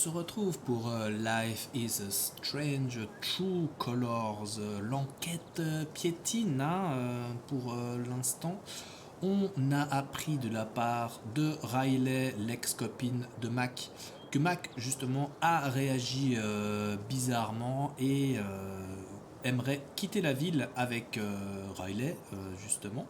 se retrouve pour Life is Strange True Colors. L'enquête piétine pour l'instant. On a appris de la part de Riley, l'ex-copine de Mac, que Mac justement a réagi bizarrement et aimerait quitter la ville avec Riley justement.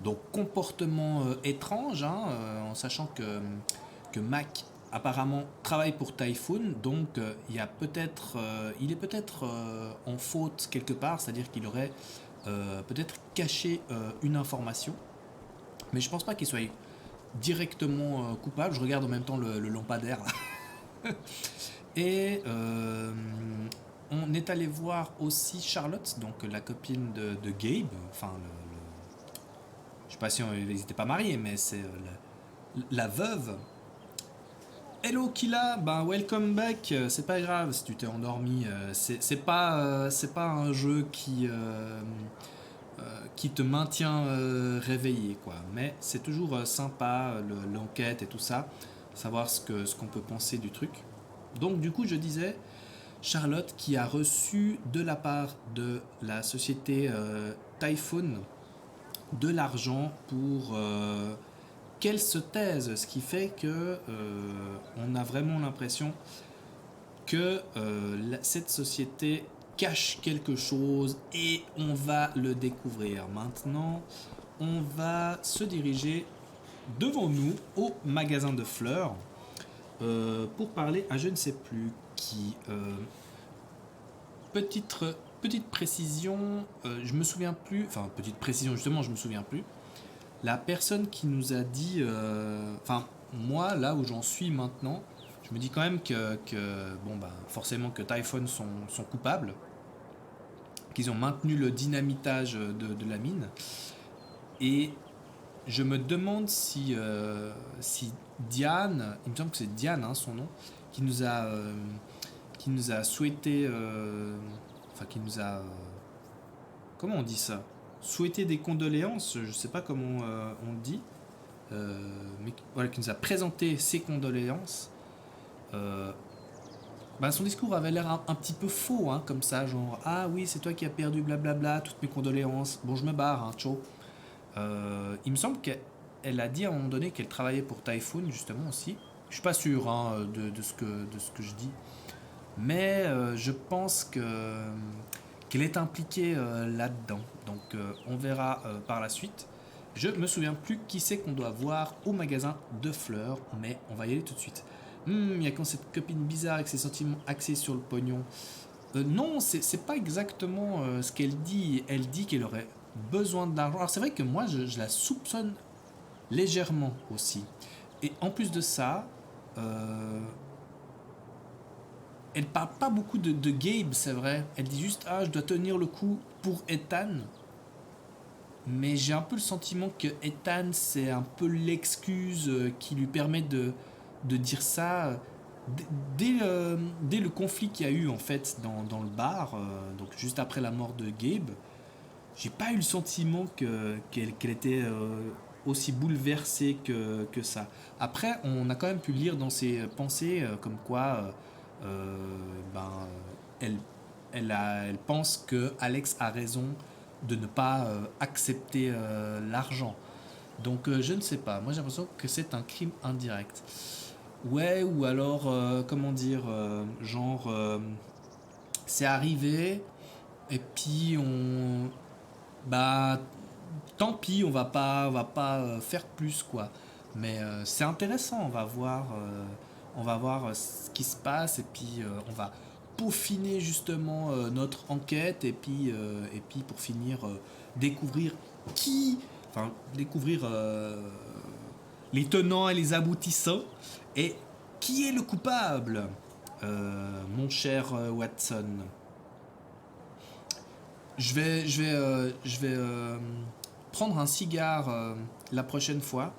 Donc comportement étrange, en sachant que Mac apparemment travaille pour Typhoon, donc il est peut-être en faute quelque part, c'est-à-dire qu'il aurait peut-être caché une information, mais je pense pas qu'il soit directement coupable. Je regarde en même temps le lampadaire là. Et on est allé voir aussi Charlotte, donc la copine de Gabe, enfin je sais pas si ils n'étaient pas mariés, mais c'est la veuve. Hello Killa, ben welcome back. C'est pas grave si tu t'es endormi. C'est pas un jeu qui te maintient réveillé, quoi. Mais c'est toujours sympa l'enquête et tout ça, savoir ce qu'on peut penser du truc. Donc du coup je disais Charlotte qui a reçu de la part de la société Typhoon de l'argent pour qu'elle se taise, ce qui fait que on a vraiment l'impression que cette société cache quelque chose et on va le découvrir. Maintenant, on va se diriger devant nous au magasin de fleurs pour parler à je ne sais plus qui. Petite, petite précision, je me souviens plus, enfin petite précision justement, je me souviens plus. La personne qui nous a dit, enfin moi là où j'en suis maintenant, je me dis quand même que bon bah forcément que Typhon sont coupables, qu'ils ont maintenu le dynamitage de la mine, et je me demande si Diane, il me semble que c'est Diane son nom, qui nous a qui nous a souhaité, enfin qui nous a, comment on dit ça, souhaité des condoléances, je sais pas comment on le dit, mais voilà, qui nous a présenté ses condoléances. Bah, son discours avait l'air un petit peu faux, comme ça, genre ah oui c'est toi qui as perdu blablabla, toutes mes condoléances, bon je me barre, ciao. Il me semble qu'elle a dit à un moment donné qu'elle travaillait pour Typhoon justement aussi. Je suis pas sûr de ce que je dis, mais je pense qu'elle est impliquée là-dedans. Donc on verra par la suite. Je me souviens plus qui c'est qu'on doit voir au magasin de fleurs, mais on va y aller tout de suite. Il y a quand cette copine bizarre avec ses sentiments axés sur le pognon. Non, c'est pas exactement ce qu'elle dit. Elle dit qu'elle aurait besoin de l'argent. Alors c'est vrai que moi je la soupçonne légèrement aussi. Et en plus de ça, elle parle pas beaucoup de Gabe, c'est vrai. Elle dit juste ah je dois tenir le coup pour Ethan. Mais j'ai un peu le sentiment que Ethan c'est un peu l'excuse qui lui permet de dire ça. Dès le conflit qu'il y a eu en fait dans le bar, donc juste après la mort de Gabe, j'ai pas eu le sentiment qu'elle était aussi bouleversée que ça. Après, on a quand même pu lire dans ses pensées comme quoi ben, elle, elle pense que Alex a raison de ne pas accepter l'argent. Donc je ne sais pas, moi j'ai l'impression que c'est un crime indirect. Ouais, ou alors, comment dire, genre, c'est arrivé, et puis bah, tant pis, on va pas faire plus, quoi. Mais c'est intéressant, on va voir ce qui se passe, et puis on va peaufiner justement notre enquête, et puis pour finir, découvrir qui, enfin, découvrir les tenants et les aboutissants, et qui est le coupable, mon cher Watson. Je vais prendre un cigare la prochaine fois,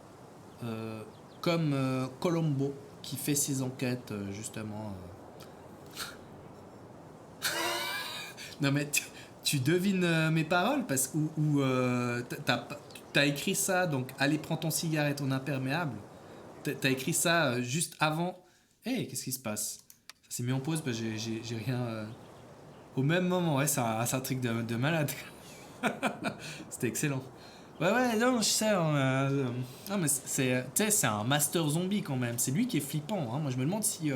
comme Colombo qui fait ses enquêtes justement. Non mais tu devines mes paroles parce que t'as écrit ça, donc allez prends ton cigare et ton imperméable. T'as écrit ça juste avant Hey, qu'est-ce qui se passe? Ça s'est mis en pause, bah j'ai rien... Au même moment, ouais, c'est un truc de malade. C'était excellent. Ouais, non, je sais. Non, mais c'est un master zombie quand même. C'est lui qui est flippant. Hein. Moi, je me demande si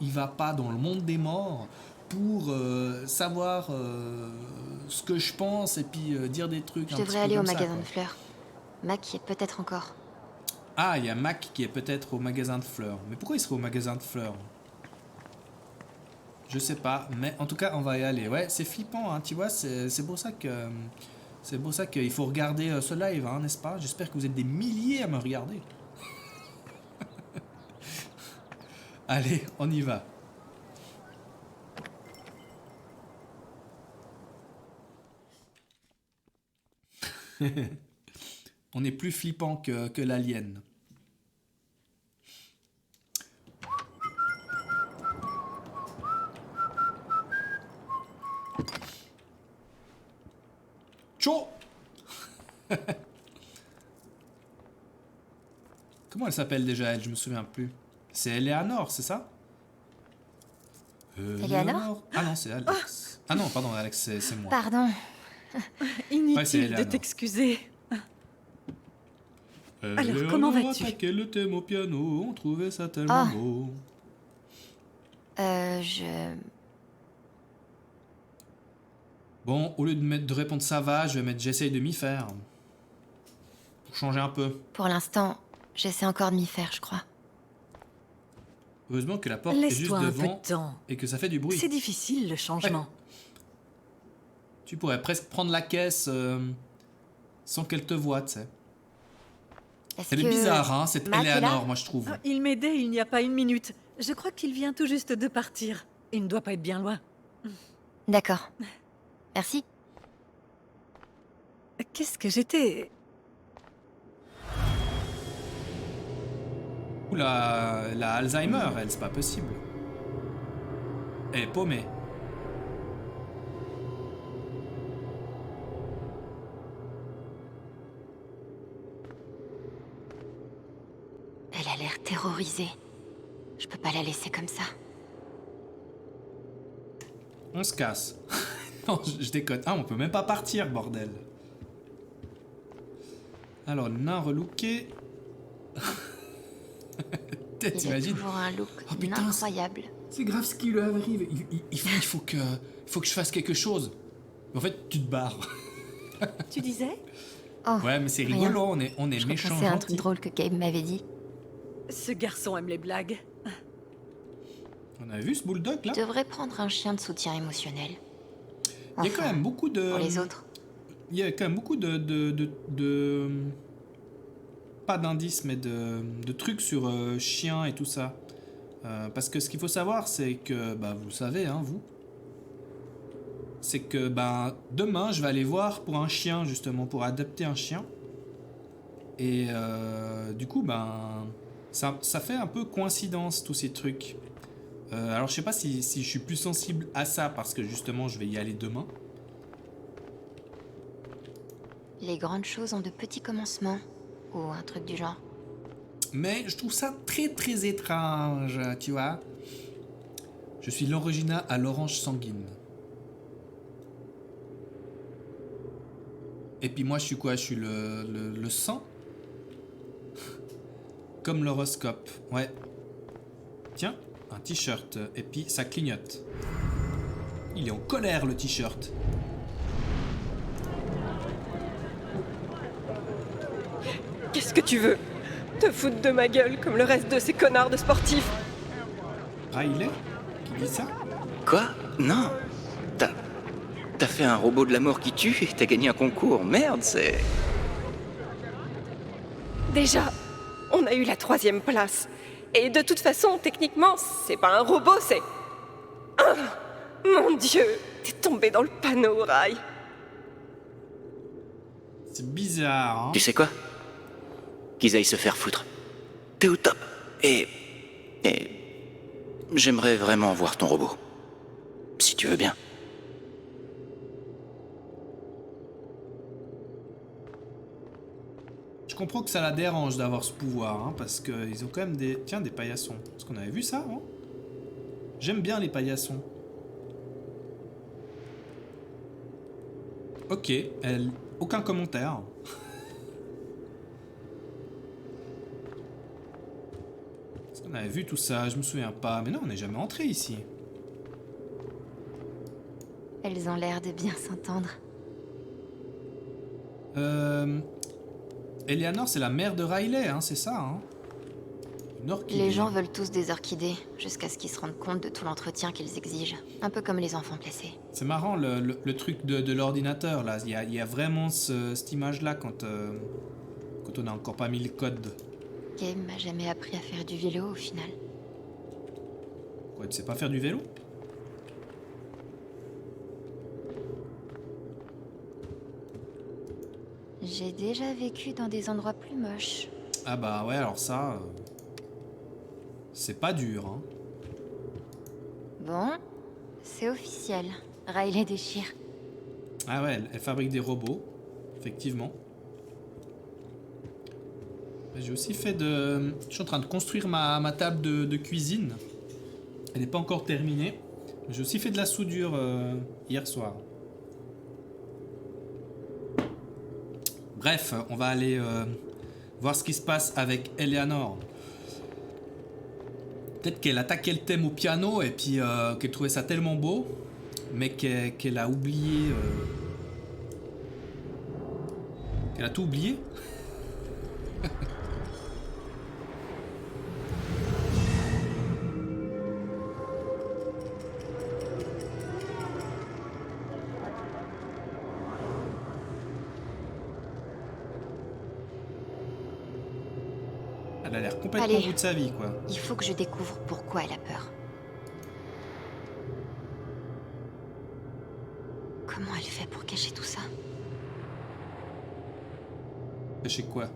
il va pas dans le monde des morts pour savoir ce que je pense et puis dire des trucs Je un petit devrais peu aller au comme ça, magasin quoi. de fleurs. Mac y est peut-être encore. Ah, il y a Mac qui est peut-être au magasin de fleurs. Mais pourquoi il serait au magasin de fleurs? Je sais pas, mais en tout cas, on va y aller. Ouais, c'est flippant, hein, tu vois, c'est pour ça que... C'est pour ça qu'il faut regarder ce live, hein, n'est-ce pas? J'espère que vous êtes des milliers à me regarder. Allez, on y va. On est plus flippant que l'alien. Tcho. Comment elle s'appelle déjà, elle? Je me souviens plus. C'est Eleanor, c'est ça? Eleanor? Ah non, c'est Alex. Ah non, pardon, Alex, c'est moi. Pardon. Ouais, c'est Inutile de Eleanor. t'excuser. Alors, comment Eleanor vas-tu? attaquait le thème au piano, on trouvait ça tellement Oh. beau. Je... Bon, au lieu de répondre ça va, je vais mettre j'essaye de m'y faire. Pour changer un peu. Pour l'instant, j'essaie encore de m'y faire, je crois. Heureusement que la porte est juste Laisse-toi un peu devant de temps. et que ça fait du bruit. C'est difficile, le changement. Tu pourrais presque prendre la caisse sans qu'elle te voie, tu sais. Est-ce Elle est que... bizarre, hein, cette Mac est là? Eleanor, moi je trouve. Ah, il m'aidait il n'y a pas une minute. Je crois qu'il vient tout juste de partir. Il ne doit pas être bien loin. D'accord. Merci. Qu'est-ce que j'étais... Oula, la Alzheimer, elle, c'est pas possible. Elle est paumée. Elle a l'air terrorisée. Je peux pas la laisser comme ça. On se casse. Non, je déconne. Ah, on peut même pas partir, bordel. Alors, nain relooké. Il a T'imagines? toujours un look Oh, putain, incroyable. C'est grave ce qui lui arrive. Il faut que je fasse quelque chose. En fait, tu te barres. Tu disais? Oh, Ouais, mais c'est rien. rigolo, on est Je méchants, repensais à un gentils. truc drôle que Gabe m'avait dit. Ce garçon aime les blagues. On a vu ce bulldog là? Je devrais prendre un chien de soutien émotionnel. Il y a quand même beaucoup de... Pour les autres. Il y a quand même beaucoup de pas d'indices, mais de trucs sur chiens et tout ça. Parce que ce qu'il faut savoir, c'est que, bah, vous le savez, hein, vous, c'est que bah, demain, je vais aller voir pour un chien, justement, pour adopter un chien. Et du coup, ben, ça fait un peu coïncidence, tous ces trucs. Alors, je sais pas si je suis plus sensible à ça, parce que justement, je vais y aller demain. Les grandes choses ont de petits commencements. Ou un truc du genre. Mais je trouve ça très très étrange, tu vois. Je suis l'original à l'orange sanguine. Et puis moi je suis quoi? Je suis le sang. Comme l'horoscope, ouais. Tiens, un t-shirt, et puis ça clignote. Il est en colère le t-shirt. Qu'est-ce que tu veux? Te foutre de ma gueule comme le reste de ces connards de sportifs? Riley qui dit ça? Quoi? Non. T'as fait un robot de la mort qui tue et t'as gagné un concours. Merde, c'est... Déjà, on a eu la 3e place. Et de toute façon, techniquement, c'est pas un robot, c'est... Ah, mon Dieu, t'es tombé dans le panneau, Rai. C'est bizarre, hein? Tu sais quoi? Qu'ils aillent se faire foutre. T'es au top. Et... J'aimerais vraiment voir ton robot. Si tu veux bien. Je Je comprends que ça la dérange d'avoir ce pouvoir, hein, parce qu'ils ont quand même des... Tiens, des paillassons. Est-ce qu'on avait vu ça, hein? J'aime bien les paillassons. Ok, elle... Aucun commentaire. Est-ce qu'on avait vu tout ça? Je me souviens pas. Mais non, on n'est jamais entré ici. Elles ont l'air de bien s'entendre. Eleanor, c'est la mère de Riley, hein, c'est ça, hein? Une orchidée. Les gens veulent tous des orchidées, jusqu'à ce qu'ils se rendent compte de tout l'entretien qu'ils exigent. Un peu comme les enfants blessés. C'est marrant, le truc de l'ordinateur, là. Il y a vraiment cette image-là quand on n'a encore pas mis le code. Gabe m'a jamais appris à faire du vélo, au final. Quoi, tu sais pas faire du vélo? J'ai déjà vécu dans des endroits plus moches. Ah bah ouais, alors ça... c'est pas dur, hein. Bon, c'est officiel. Riley déchire. Ah ouais, elle fabrique des robots, effectivement. J'ai aussi fait de... Je suis en train de construire ma table de cuisine. Elle n'est pas encore terminée. J'ai aussi fait de la soudure hier soir. Bref, on va aller voir ce qui se passe avec Eleanor. Peut-être qu'elle attaquait le thème au piano et puis qu'elle trouvait ça tellement beau, mais qu'elle a oublié... qu'elle a tout oublié. Elle a l'air complètement au Allez. bout de sa vie, quoi. Il faut que je découvre pourquoi elle a peur. Comment elle fait pour cacher tout ça? Cacher quoi?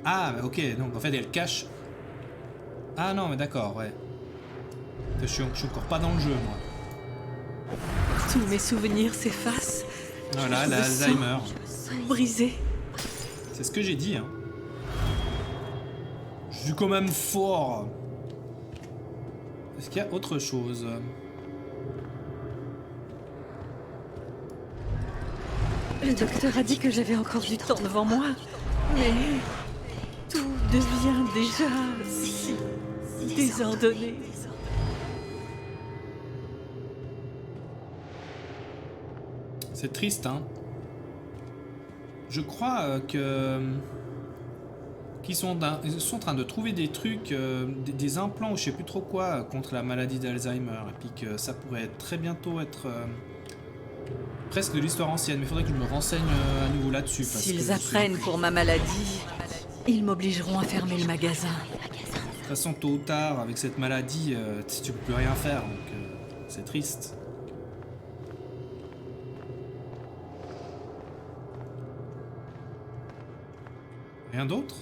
Ah, mais ok, donc en fait elle cache... Ah non, mais d'accord, ouais. Je suis encore pas dans le jeu, moi. Tous mes souvenirs s'effacent. Voilà, Je me l'Alzheimer. Brisé. C'est ce que j'ai dit, hein. Je suis quand même fort. Est-ce qu'il y a autre chose? Le docteur a dit que j'avais encore du temps devant moi. Mais tout devient déjà si désordonné. C'est triste, hein. Je crois qu'ils sont en train de trouver des trucs, des implants ou je sais plus trop quoi contre la maladie d'Alzheimer. Et puis que ça pourrait très bientôt être presque de l'histoire ancienne. Mais il faudrait que je me renseigne à nouveau là-dessus. S'ils apprennent pour ma maladie, ils m'obligeront à fermer le magasin. De toute façon, tôt ou tard, avec cette maladie, tu peux plus rien faire. Donc c'est triste. Rien d'autre?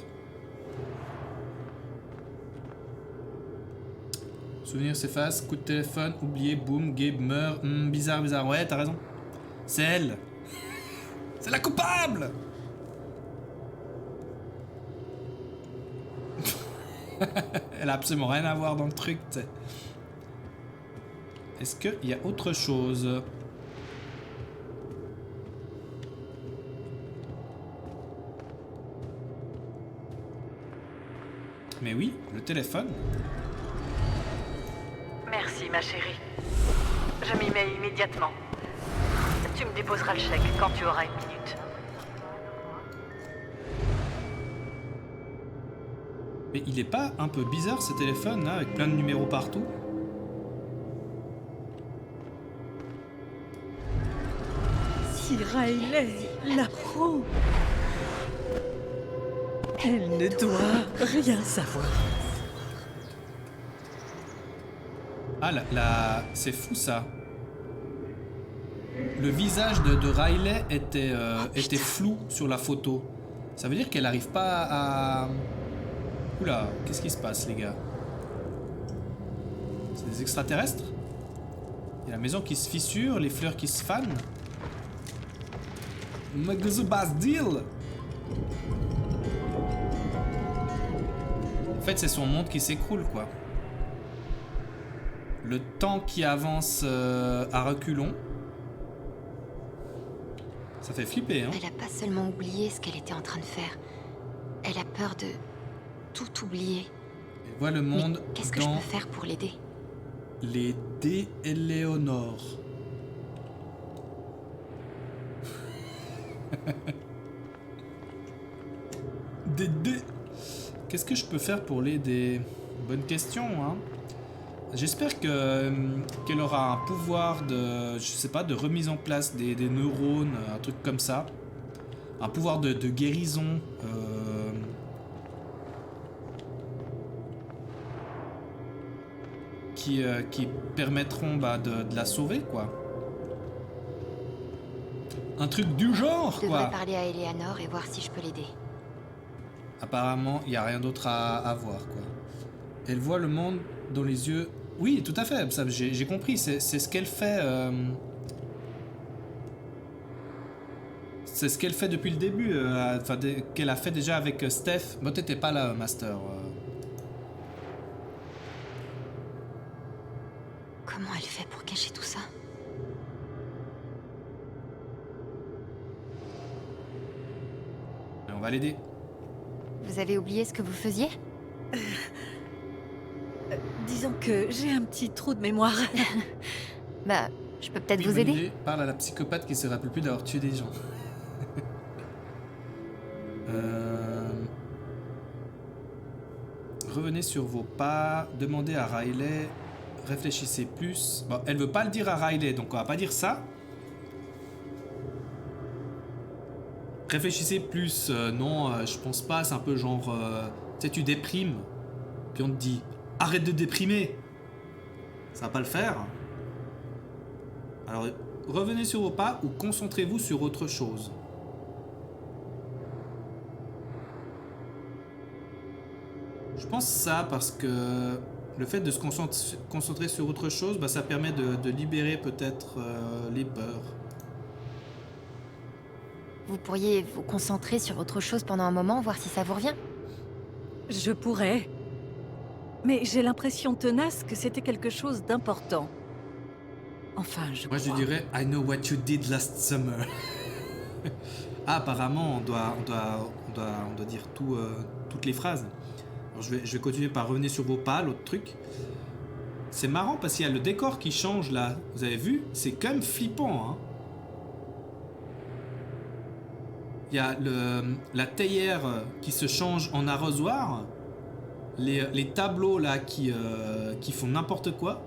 Souvenir s'efface, coup de téléphone, oublié, boum, Gabe meurt, bizarre, bizarre. Ouais, t'as raison. C'est elle. C'est la coupable. Elle a absolument rien à voir dans le truc, t'sais. Est-ce qu'il y a autre chose? Mais oui, le téléphone. Merci, ma chérie. Je m'y mets immédiatement. Tu me déposeras le chèque quand tu auras une minute. Mais il est pas un peu bizarre ce téléphone là, avec plein de numéros partout? Si Riley l'apprend, elle ne doit rien savoir. Ah, c'est fou ça. Le visage de Riley était flou sur la photo. Ça veut dire qu'elle n'arrive pas à... Oula, qu'est-ce qui se passe, les gars? C'est des extraterrestres? Il y a la maison qui se fissure, les fleurs qui se fanent. Bass Deal. En fait, c'est son monde qui s'écroule, quoi. Le temps qui avance à reculons. Ça fait flipper, hein. Elle a pas seulement oublié ce qu'elle était en train de faire. Elle a peur de tout oublier. Elle voit le monde Mais qu'est-ce que je dans peux faire pour l'aider? les dés Éléonore. Des dés. Qu'est-ce que je peux faire pour l'aider? Bonne question, hein. J'espère qu'elle aura un pouvoir de, je sais pas, de remise en place des neurones, un truc comme ça. Un pouvoir de guérison. Qui permettront de la sauver, quoi. Un truc du genre, Je devrais quoi. parler à Eleanor et voir si je peux l'aider. Apparemment, il n'y a rien d'autre à voir, quoi. Elle voit le monde dans les yeux... Oui, tout à fait, ça, j'ai compris, c'est ce qu'elle fait... C'est ce qu'elle fait depuis le début, enfin, qu'elle a fait déjà avec Steph. Bon, t'étais pas là, Master. Comment elle fait pour cacher tout ça? On va l'aider. Vous avez oublié ce que vous faisiez? Disons que j'ai un petit trou de mémoire. Bah, je peux peut-être Oui, vous bonne aider? idée. Parle à la psychopathe qui se rappelle plus d'avoir tué des gens. Revenez sur vos pas, demandez à Riley, réfléchissez plus. Bon, elle veut pas le dire à Riley, donc on va pas dire ça. Réfléchissez plus, non, je pense pas, c'est un peu genre, tu sais, tu déprimes, puis on te dit, arrête de déprimer. Ça va pas le faire. Alors, revenez sur vos pas ou concentrez-vous sur autre chose. Je pense ça parce que le fait de se concentrer sur autre chose, bah, ça permet de libérer peut-être les peurs. Vous pourriez vous concentrer sur autre chose pendant un moment, voir si ça vous revient? Je pourrais. Mais j'ai l'impression tenace que c'était quelque chose d'important. Enfin, Moi je dirais I know what you did last summer. Ah, apparemment on doit dire toutes les phrases. Alors, je vais continuer par revenir sur vos pas, l'autre truc. C'est marrant parce qu'il y a le décor qui change là. Vous avez vu? C'est quand même flippant, hein. Il y a la théière qui se change en arrosoir. Les tableaux là qui font n'importe quoi.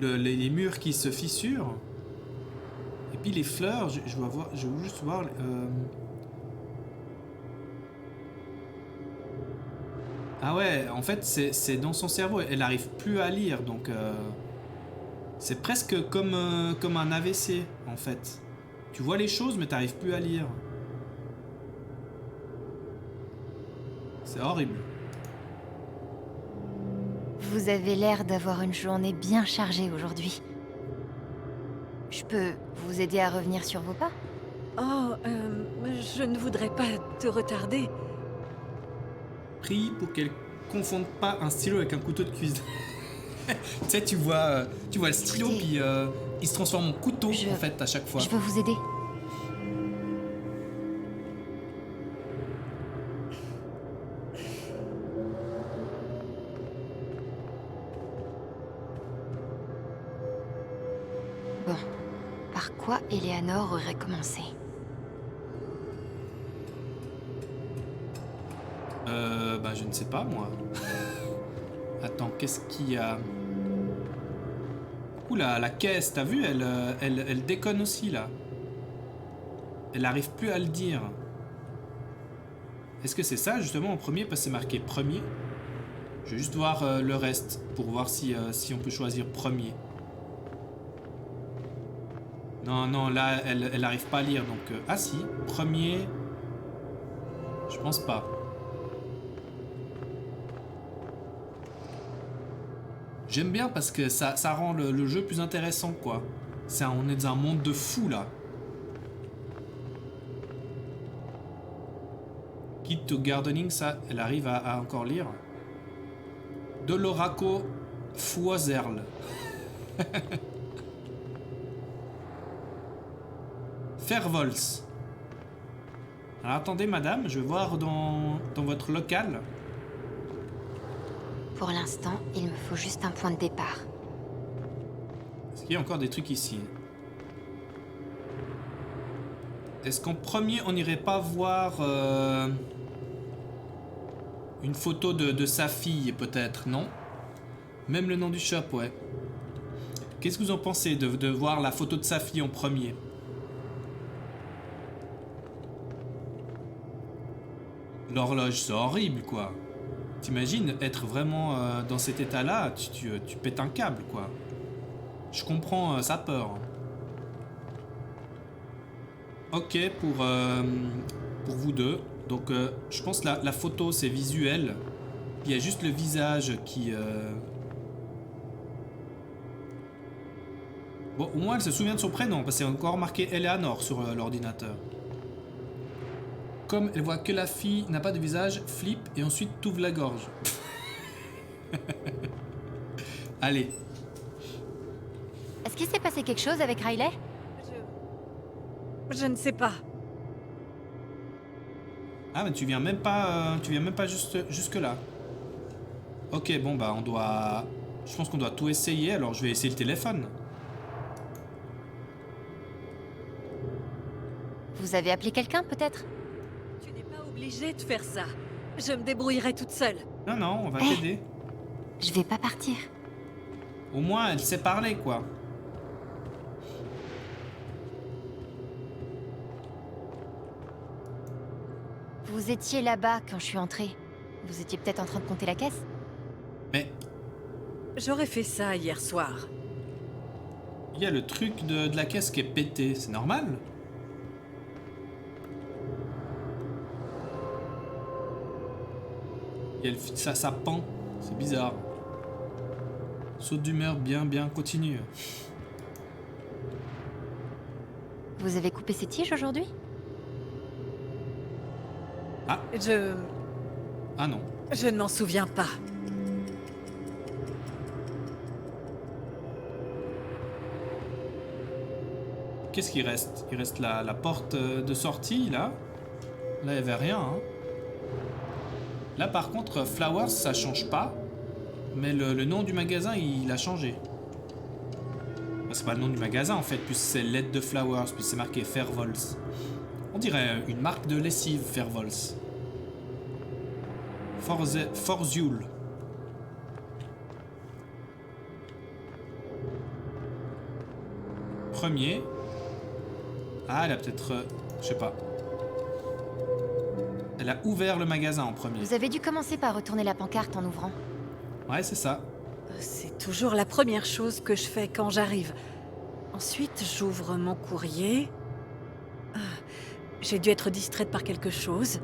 Les murs qui se fissurent. Et puis les fleurs, je veux juste voir... Ah ouais, en fait c'est dans son cerveau, elle n'arrive plus à lire, donc... C'est presque comme un AVC, en fait. Tu vois les choses, mais t'arrives plus à lire. C'est horrible. Vous avez l'air d'avoir une journée bien chargée aujourd'hui. Je peux vous aider à revenir sur vos pas? Oh, je ne voudrais pas te retarder. Prie pour qu'elle confonde pas un stylo avec un couteau de cuisine. Tu sais, tu vois le stylo, Écoutez, puis il se transforme en couteau, je- en fait, à chaque fois. Je veux vous aider. Bon, par quoi Eleanor aurait commencé? Bah, je ne sais pas, moi. Attends, qu'est-ce qu'il y a? Oula, la caisse, t'as vu, elle déconne aussi, là. Elle n'arrive plus à le dire. Est-ce que c'est ça, justement, en premier? Parce que c'est marqué premier. Je vais juste voir le reste, pour voir si on peut choisir premier. Non, là, elle n'arrive pas à lire, donc... ah si, premier... Je pense pas. J'aime bien parce que ça rend le jeu plus intéressant, quoi. On est dans un monde de fous, là. Guide to Gardening, ça, elle arrive à encore lire. Doloraco Foiserle. Fervols. Alors attendez, madame, je vais voir dans votre local. Pour l'instant, il me faut juste un point de départ. Est-ce qu'il y a encore des trucs ici? Est-ce qu'en premier, on n'irait pas voir une photo de sa fille, peut-être, non? Même le nom du shop, ouais. Qu'est-ce que vous en pensez de voir la photo de sa fille en premier? L'horloge, c'est horrible, quoi. T'imagines être vraiment dans cet état-là, tu pètes un câble, quoi. Je comprends sa peur. Ok, pour vous deux. Donc, je pense que la photo, c'est visuel. Il y a juste le visage qui... Bon, au moins, elle se souvient de son prénom, parce que c'est encore marqué Eleanor sur l'ordinateur. Comme elle voit que la fille n'a pas de visage, flippe et ensuite t'ouvre la gorge. Allez. Est-ce qu'il s'est passé quelque chose avec Riley? Je ne sais pas. Ah, mais tu viens même pas jusque là. Ok, bon bah on doit... Je pense qu'on doit tout essayer, alors je vais essayer le téléphone. Vous avez appelé quelqu'un, peut-être? Tu n'es pas obligé de faire ça. Je me débrouillerai toute seule. Non, non, on va t'aider. Je vais pas partir. Au moins, elle sait parler, quoi. Vous étiez là-bas quand je suis entrée. Vous étiez peut-être en train de compter la caisse? Mais J'aurais fait ça hier soir. il y a le truc de la caisse qui est pété, c'est normal? Il y a ça pend, c'est bizarre. Saute d'humeur, bien, continue. Vous avez coupé ces tiges aujourd'hui? Ah non. Je ne m'en souviens pas. Qu'est-ce qui reste? Il reste la porte de sortie, là. Là, il n'y avait rien, hein. Là, par contre, Flowers, ça change pas. Mais le nom du magasin, il a changé. Enfin, c'est pas le nom du magasin, en fait, puisque c'est l'aide de Flowers, puis c'est marqué Fairvols. On dirait une marque de lessive, Fairvols. Forzuel. Premier. Ah, elle a peut-être... je sais pas. Elle a ouvert le magasin en premier. Vous avez dû commencer par retourner la pancarte en ouvrant. Ouais, c'est ça. C'est toujours la première chose que je fais quand j'arrive. Ensuite, j'ouvre mon courrier. J'ai dû être distraite par quelque chose.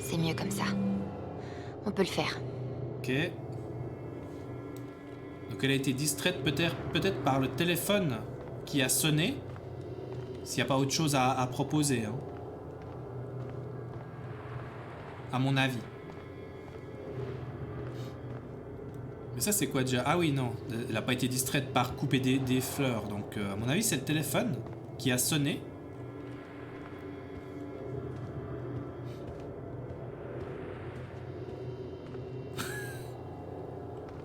C'est mieux comme ça. On peut le faire. Ok. Donc elle a été distraite peut-être par le téléphone qui a sonné. S'il n'y a pas autre chose à proposer. Hein. À mon avis. Mais ça c'est quoi déjà? Ah oui, non. Elle n'a pas été distraite par couper des fleurs. Donc à mon avis c'est le téléphone qui a sonné.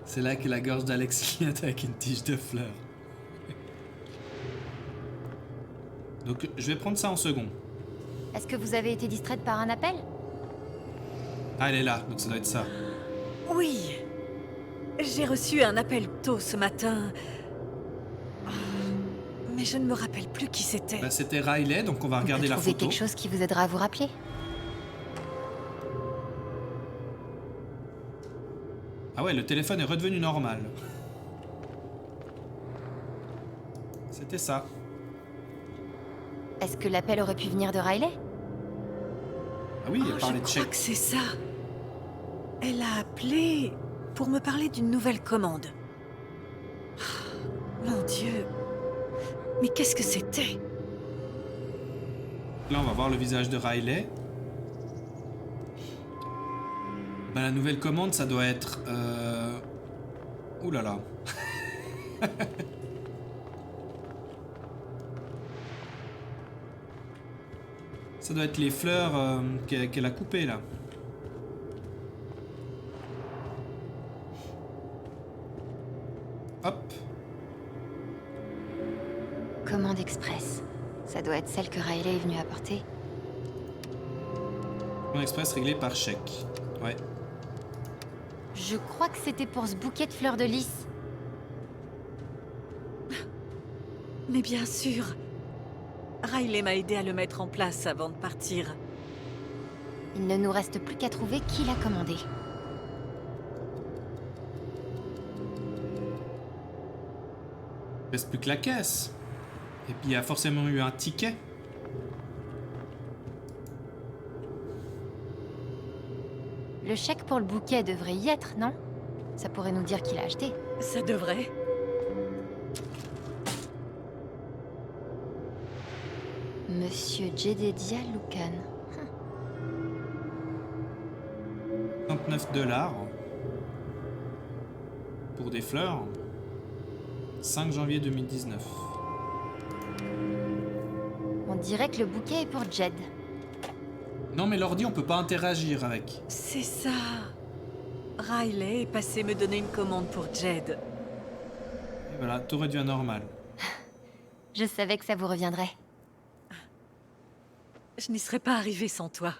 C'est là que la gorge d'Alex clignote avec une tige de fleurs. Donc je vais prendre ça en second. Est-ce que vous avez été distraite par un appel? Ah, elle est là, donc ça doit être ça. Oui. J'ai reçu un appel tôt ce matin. Mais je ne me rappelle plus qui c'était. Bah, c'était Riley, donc on va regarder la Trouver photo. quelque chose qui vous aidera à vous rappeler. Ah ouais, le téléphone est redevenu normal. C'était ça. Est-ce que l'appel aurait pu venir de Riley? Ah oui, elle parlait Je de crois chèque. que c'est ça. Elle a appelé pour me parler d'une nouvelle commande. Ah, mon Dieu. Mais qu'est-ce que c'était? Là, on va voir le visage de Riley. Ben, la nouvelle commande, ça doit être... Ouh là là. Ça doit être les fleurs qu'elle a coupées, là. Hop. Commande express. Ça doit être celle que Riley est venue apporter. Commande express réglé par chèque. Ouais. Je crois que c'était pour ce bouquet de fleurs de lys. Mais bien sûr. Riley m'a aidé à le mettre en place avant de partir. Il ne nous reste plus qu'à trouver qui l'a commandé. Il reste plus que la caisse. Et puis il y a forcément eu un ticket. Le chèque pour le bouquet devrait y être, non? Ça pourrait nous dire qui l'a acheté. Ça devrait. Monsieur Jedediah Lucan. 39$ pour des fleurs. 5 janvier 2019. On dirait que le bouquet est pour Jed. Non mais l'ordi on peut pas interagir avec. C'est ça. Riley est passé me donner une commande pour Jed. Et voilà, tout redevient normal. Je savais que ça vous reviendrait. Je n'y serais pas arrivée sans toi.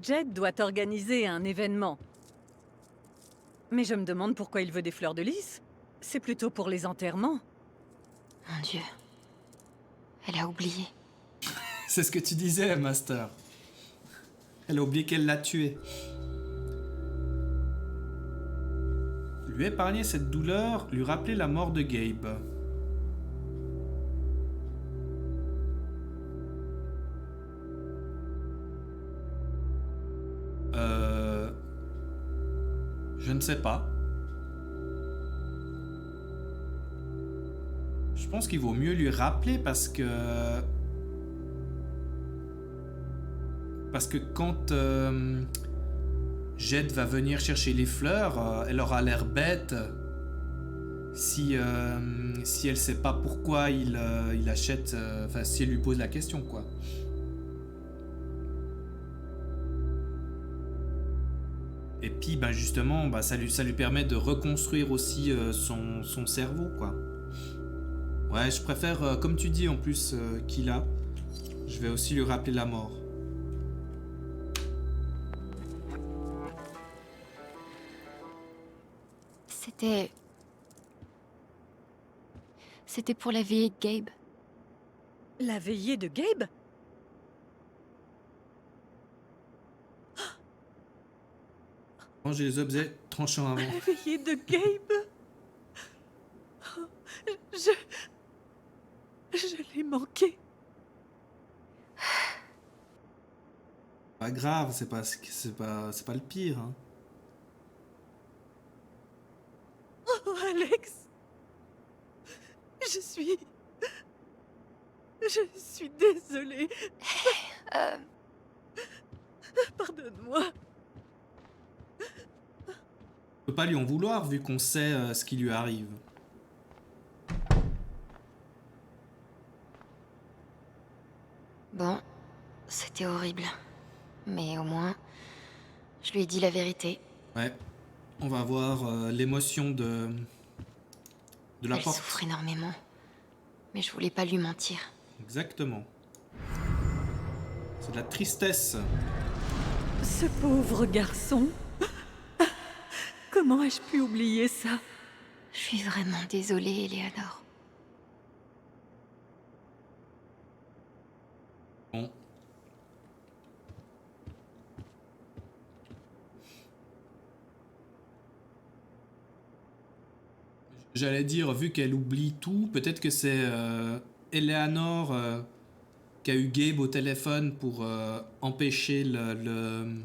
Jed doit organiser un événement. Mais je me demande pourquoi il veut des fleurs de lys. C'est plutôt pour les enterrements. Mon Dieu. Elle a oublié. C'est ce que tu disais, Master. Elle a oublié qu'elle l'a tué. Lui épargner cette douleur, lui rappeler la mort de Gabe. Je ne sais pas. Je pense qu'il vaut mieux lui rappeler parce que quand Jed va venir chercher les fleurs, elle aura l'air bête si elle sait pas pourquoi il achète, enfin si elle lui pose la question quoi. Et puis ben justement ça lui permet de reconstruire aussi son cerveau quoi. Ouais, je préfère comme tu dis en plus qu'il a. Je vais aussi lui rappeler la mort. C'était pour la veillée de Gabe. La veillée de Gabe? Ranger les objets tranchants avant. La veillée de Gabe? Je l'ai manqué. Pas grave, c'est pas le pire. Hein. Oh, Alex. Je suis désolée. Pardonne-moi. On peut pas lui en vouloir vu qu'on sait ce qui lui arrive. Bon, c'était horrible. Mais au moins, je lui ai dit la vérité. Ouais. On va voir l'émotion de la Elle porte. souffre énormément. Mais je voulais pas lui mentir. Exactement. C'est de la tristesse. Ce pauvre garçon. Comment ai-je pu oublier ça? Je suis vraiment désolée, Eleanor. Bon. J'allais dire, vu qu'elle oublie tout, peut-être que c'est Eleanor qu'a eu Gabe au téléphone pour empêcher le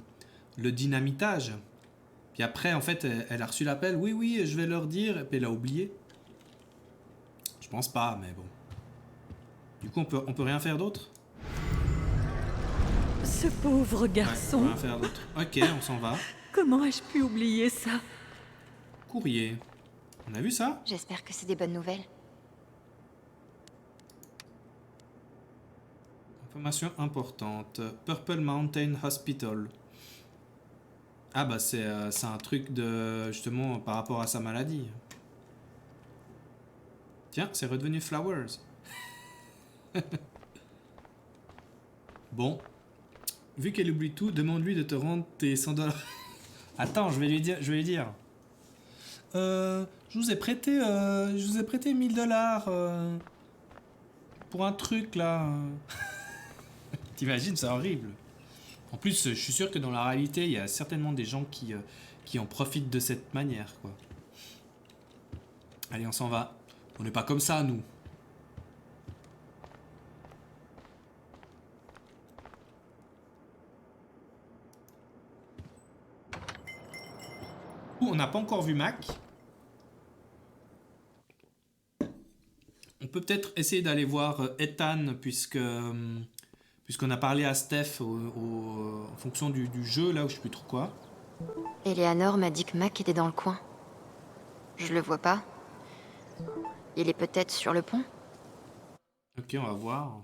dynamitage. Puis après, en fait, elle a reçu l'appel. Oui, oui, je vais leur dire. Et puis elle a oublié. Je pense pas, mais bon. Du coup, on peut rien faire d'autre? Ce pauvre Ouais, on garçon. peut rien faire d'autre. Ok, on s'en va. Comment ai-je pu oublier ça? Courrier. On a vu ça? J'espère que c'est des bonnes nouvelles. Information importante. Purple Mountain Hospital. Ah bah c'est un truc de... justement par rapport à sa maladie. Tiens, c'est redevenu Flowers. Bon. Vu qu'elle oublie tout, demande-lui de te rendre tes 100 $. Attends, je vais lui dire. Je vous ai prêté 1000 $. Pour un truc là. T'imagines, c'est horrible. En plus, je suis sûr que dans la réalité, il y a certainement des gens qui en profitent de cette manière, quoi. Allez, on s'en va. On n'est pas comme ça, nous. On n'a pas encore vu Mac. On peut peut-être essayer d'aller voir Ethan, puisqu'on a parlé à Steph en fonction du jeu, là où je sais plus trop quoi. Eleanor m'a dit que Mac était dans le coin. Je le vois pas. Il est peut-être sur le pont? Ok, on va voir.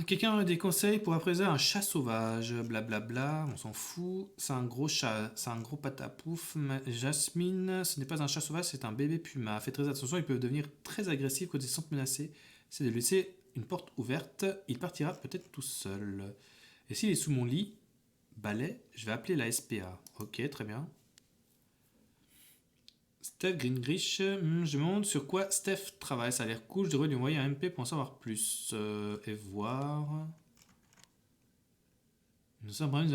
Quelqu'un a des conseils pour apprivoiser un chat sauvage? Blablabla, on s'en fout. C'est un gros chat, c'est un gros patapouf. Jasmine, ce n'est pas un chat sauvage, c'est un bébé puma. Faites très attention, ils peuvent devenir très agressifs quand ils se sentent menacés. C'est de laisser une porte ouverte, il partira peut-être tout seul. Et s'il est sous mon lit, balai, je vais appeler la SPA. Ok, très bien. Steph Greengrich, je me demande sur quoi Steph travaille, ça a l'air cool, je devrais lui envoyer un MP pour en savoir plus. Et voir... Nous sommes vraiment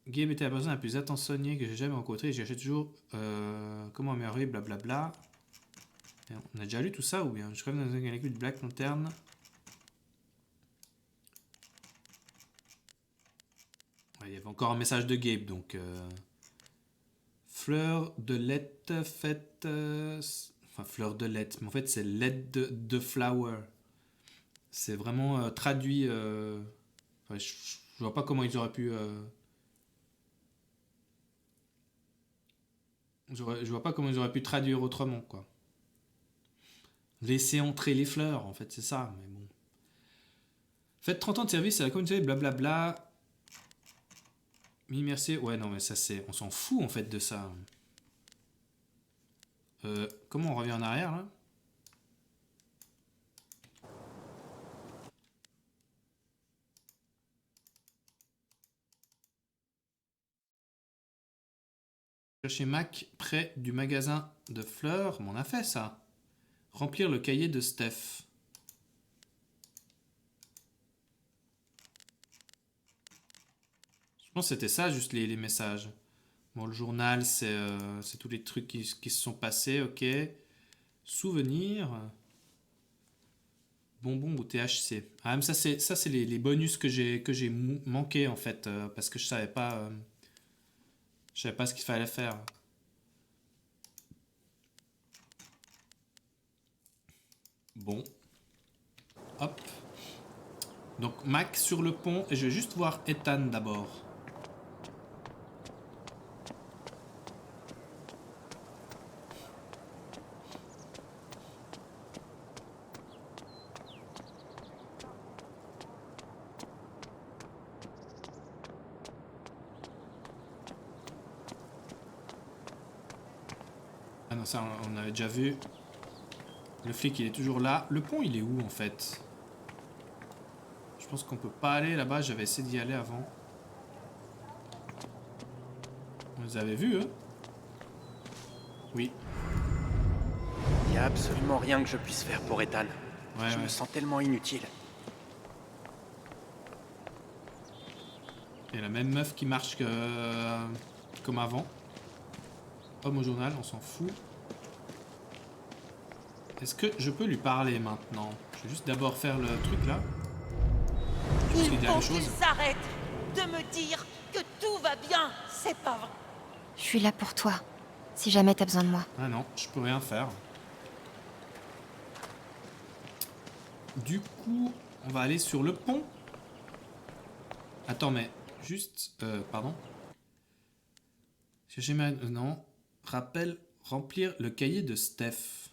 Gabe était la personne la plus attentionnée que j'ai jamais rencontrée, j'achète toujours comment améliorer, blablabla. On a déjà lu tout ça ou bien? Je rêve dans une galaxie de Black Lantern. Ouais, il y avait encore un message de Gabe, donc... Fleur de lait faite... enfin, fleur de lait, mais en fait, c'est lait de flower. C'est vraiment traduit... enfin, je vois pas comment ils auraient pu... je vois pas comment ils auraient pu traduire autrement, quoi. Laisser entrer les fleurs, en fait, c'est ça, mais bon. Faites 30 ans de service à la communauté, blablabla. Merci. Ouais, non, mais ça, c'est... On s'en fout, en fait, de ça. Comment on revient en arrière, là? Chercher Mac près du magasin de fleurs. Mais on a fait, ça. Remplir le cahier de Steph. Je pense que c'était ça, juste les messages. Bon, le journal, c'est tous les trucs qui se sont passés, ok. Souvenirs. Bonbons ou THC. Ah, mais ça, c'est les bonus que j'ai manqué, en fait, parce que je savais pas ce qu'il fallait faire. Bon. Hop. Donc, Mac sur le pont, et je vais juste voir Ethan d'abord. Ah non, ça, on avait déjà vu. Le flic, il est toujours là. Le pont, il est où, en fait? Je pense qu'on peut pas aller là-bas. J'avais essayé d'y aller avant. Vous avez vu, eux? Oui. Il y a absolument rien que je puisse faire pour Ethan. Ouais, Je me sens tellement inutile. Il y a la même meuf qui marche comme avant. Homme au journal, on s'en fout. Est-ce que je peux lui parler maintenant? Je vais juste d'abord faire le truc là. Juste lui Il dire faut les qu'il choses. s'arrête de me dire que tout va bien. C'est pas vrai. Je suis là pour toi, si jamais t'as besoin de moi. Ah non, je peux rien faire. Du coup, on va aller sur le pont. Attends, mais juste... pardon. Chercher ma... non. Rappel, remplir le cahier de Steph.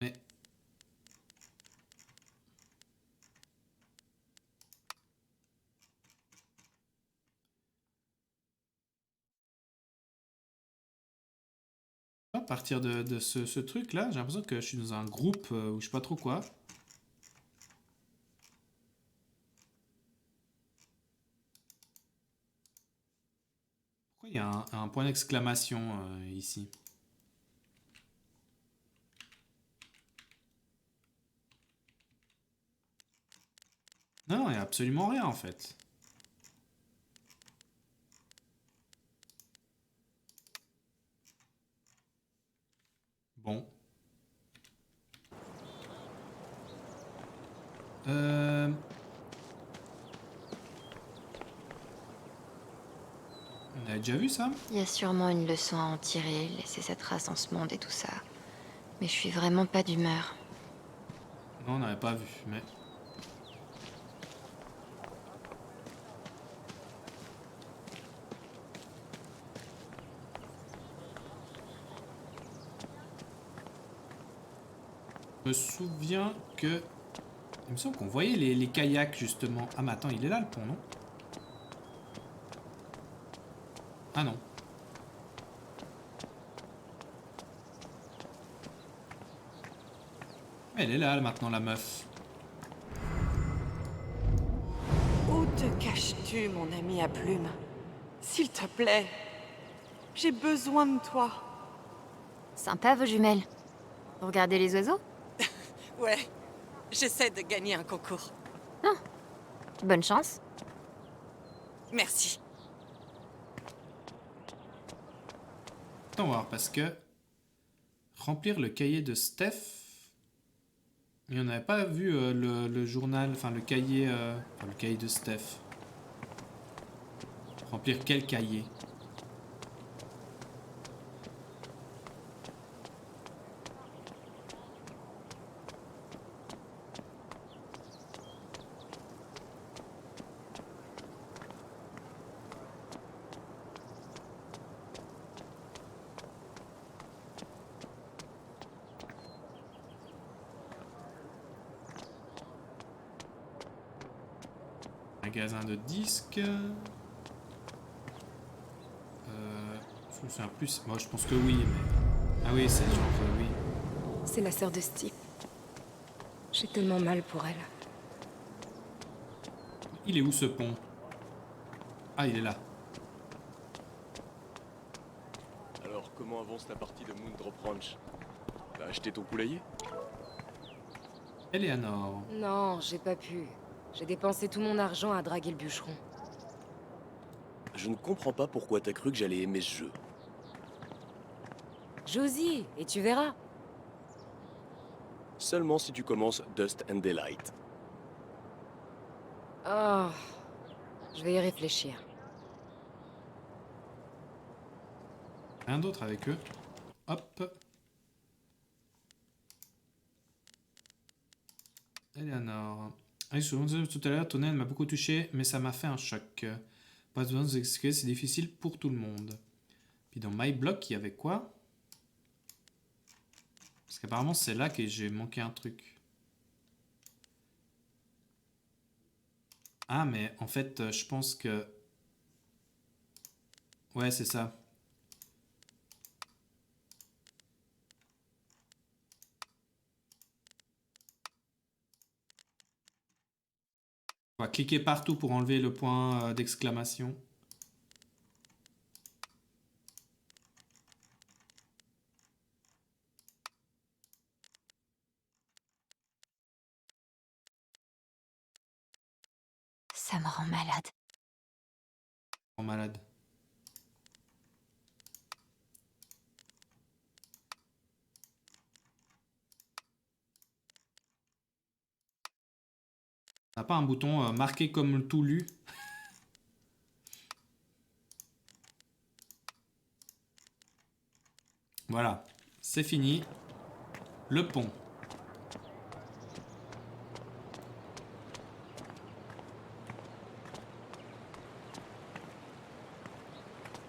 Mais... à partir de ce truc-là, j'ai l'impression que je suis dans un groupe où je sais pas trop quoi. Pourquoi il y a un point d'exclamation ici? Non, il n'y a absolument rien en fait. Bon. On a déjà vu ça? Il y a sûrement une leçon à en tirer, laisser cette race dans ce monde et tout ça. Mais je suis vraiment pas d'humeur. Non, on n'avait pas vu, mais... Je me souviens que... Il me semble qu'on voyait les kayaks, justement. Ah, mais attends, il est là, le pont, non? Ah, non. Elle est là, maintenant, la meuf. Où te caches-tu, mon ami à plumes? S'il te plaît, j'ai besoin de toi. Sympa, vos jumelles. Vous regardez les oiseaux? Ouais, j'essaie de gagner un concours. Bonne chance. Merci. Attends voir, parce que... Remplir le cahier de Steph... Mais on n'avait pas vu le journal, enfin le cahier de Steph. Remplir quel cahier? Magasin de disques. Je me souviens plus. Moi, je pense que oui, mais... Ah oui, c'est genre... oui. C'est la sœur de Steve. J'ai tellement mal pour elle. Il est où, ce pont? Ah, il est là. Alors, comment avance la partie de Moondrop Ranch? T'as acheté ton poulailler? Eleanor. Non, j'ai pas pu. J'ai dépensé tout mon argent à draguer le bûcheron. Je ne comprends pas pourquoi t'as cru que j'allais aimer ce jeu. Josie, et tu verras. Seulement si tu commences Dust and Daylight. Oh, je vais y réfléchir. Rien d'autre avec eux. Hop. Eleanor. Ah, je vous disais tout à l'heure, Tonel m'a beaucoup touché, mais ça m'a fait un choc. Pas besoin de vous excuser, c'est difficile pour tout le monde. Puis dans My Block, il y avait quoi? Parce qu'apparemment, c'est là que j'ai manqué un truc. Ah, mais en fait, je pense que... Ouais, c'est ça. On va cliquer partout pour enlever le point d'exclamation. Ça me rend malade. En malade. T'as pas un bouton marqué comme tout lu? Voilà, c'est fini. Le pont.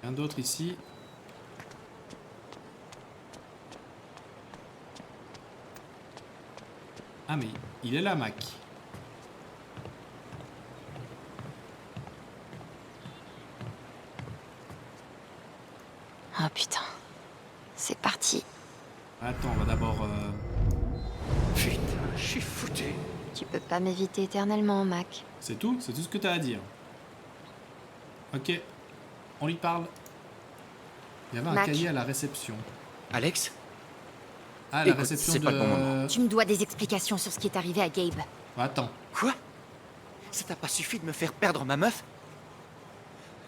Rien d'autre ici. Ah mais il est là, Mac. Oh putain. C'est parti. Attends, on va d'abord... Putain, je suis foutu. Tu peux pas m'éviter éternellement, Mac. C'est tout? C'est tout ce que t'as à dire? Ok, on lui parle. Il y avait un Mac. cahier à la réception. Alex? Ah, la Écoute, réception c'est de... pas le bon moment. Tu me dois des explications sur ce qui est arrivé à Gabe. Attends. Quoi? Ça t'a pas suffi de me faire perdre ma meuf?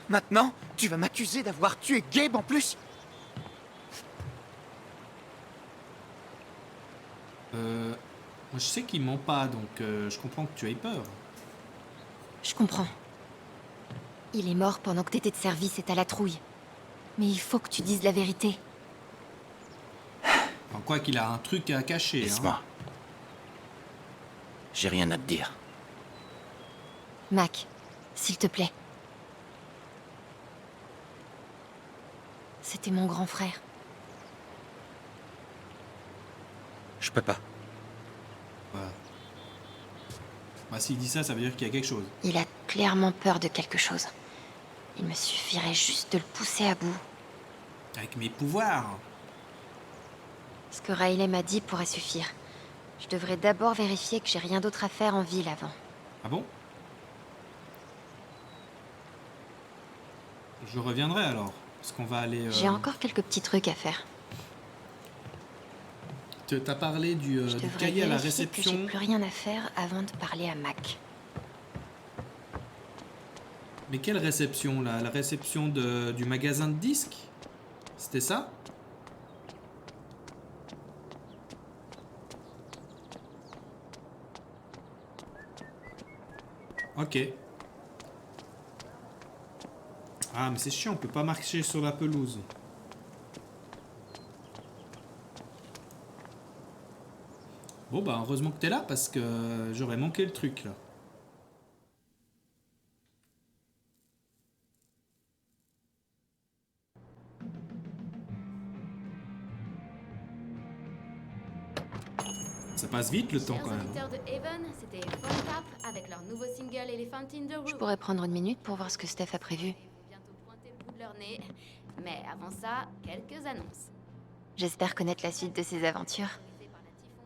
Maintenant, tu vas m'accuser d'avoir tué Gabe en plus? Moi, je sais qu'il ment pas, donc je comprends que tu aies peur. Je comprends. Il est mort pendant que t'étais de service et t'as la trouille. Mais il faut que tu dises la vérité. En quoi qu'il a un truc à cacher, hein. Laisse-moi. J'ai rien à te dire. Mac, s'il te plaît. C'était mon grand frère. Je peux pas. Voilà. Bah, s'il dit ça, ça veut dire qu'il y a quelque chose. Il a clairement peur de quelque chose. Il me suffirait juste de le pousser à bout. Avec mes pouvoirs. Ce que Riley m'a dit pourrait suffire. Je devrais d'abord vérifier que j'ai rien d'autre à faire en ville avant. Ah bon? Je reviendrai alors. Parce qu'on va aller... J'ai encore quelques petits trucs à faire. T'as parlé du Je devrais cahier à la vérifier que réception. j'ai plus rien à faire avant de parler à Mac. Mais quelle réception là? La réception du magasin de disques? C'était ça? Ok. Ah mais c'est chiant, on peut pas marcher sur la pelouse. Bon bah heureusement que t'es là parce que j'aurais manqué le truc là. Ça passe vite le temps quand même. Chers auditeurs de Haven, c'était Phone Tap avec leur nouveau single Elephant in the Room. Je pourrais prendre une minute pour voir ce que Steph a prévu. Ils vont bientôt pointer le bout de leur nez. Mais avant ça, quelques annonces. J'espère connaître la suite de ses aventures. Fait par la Typhon.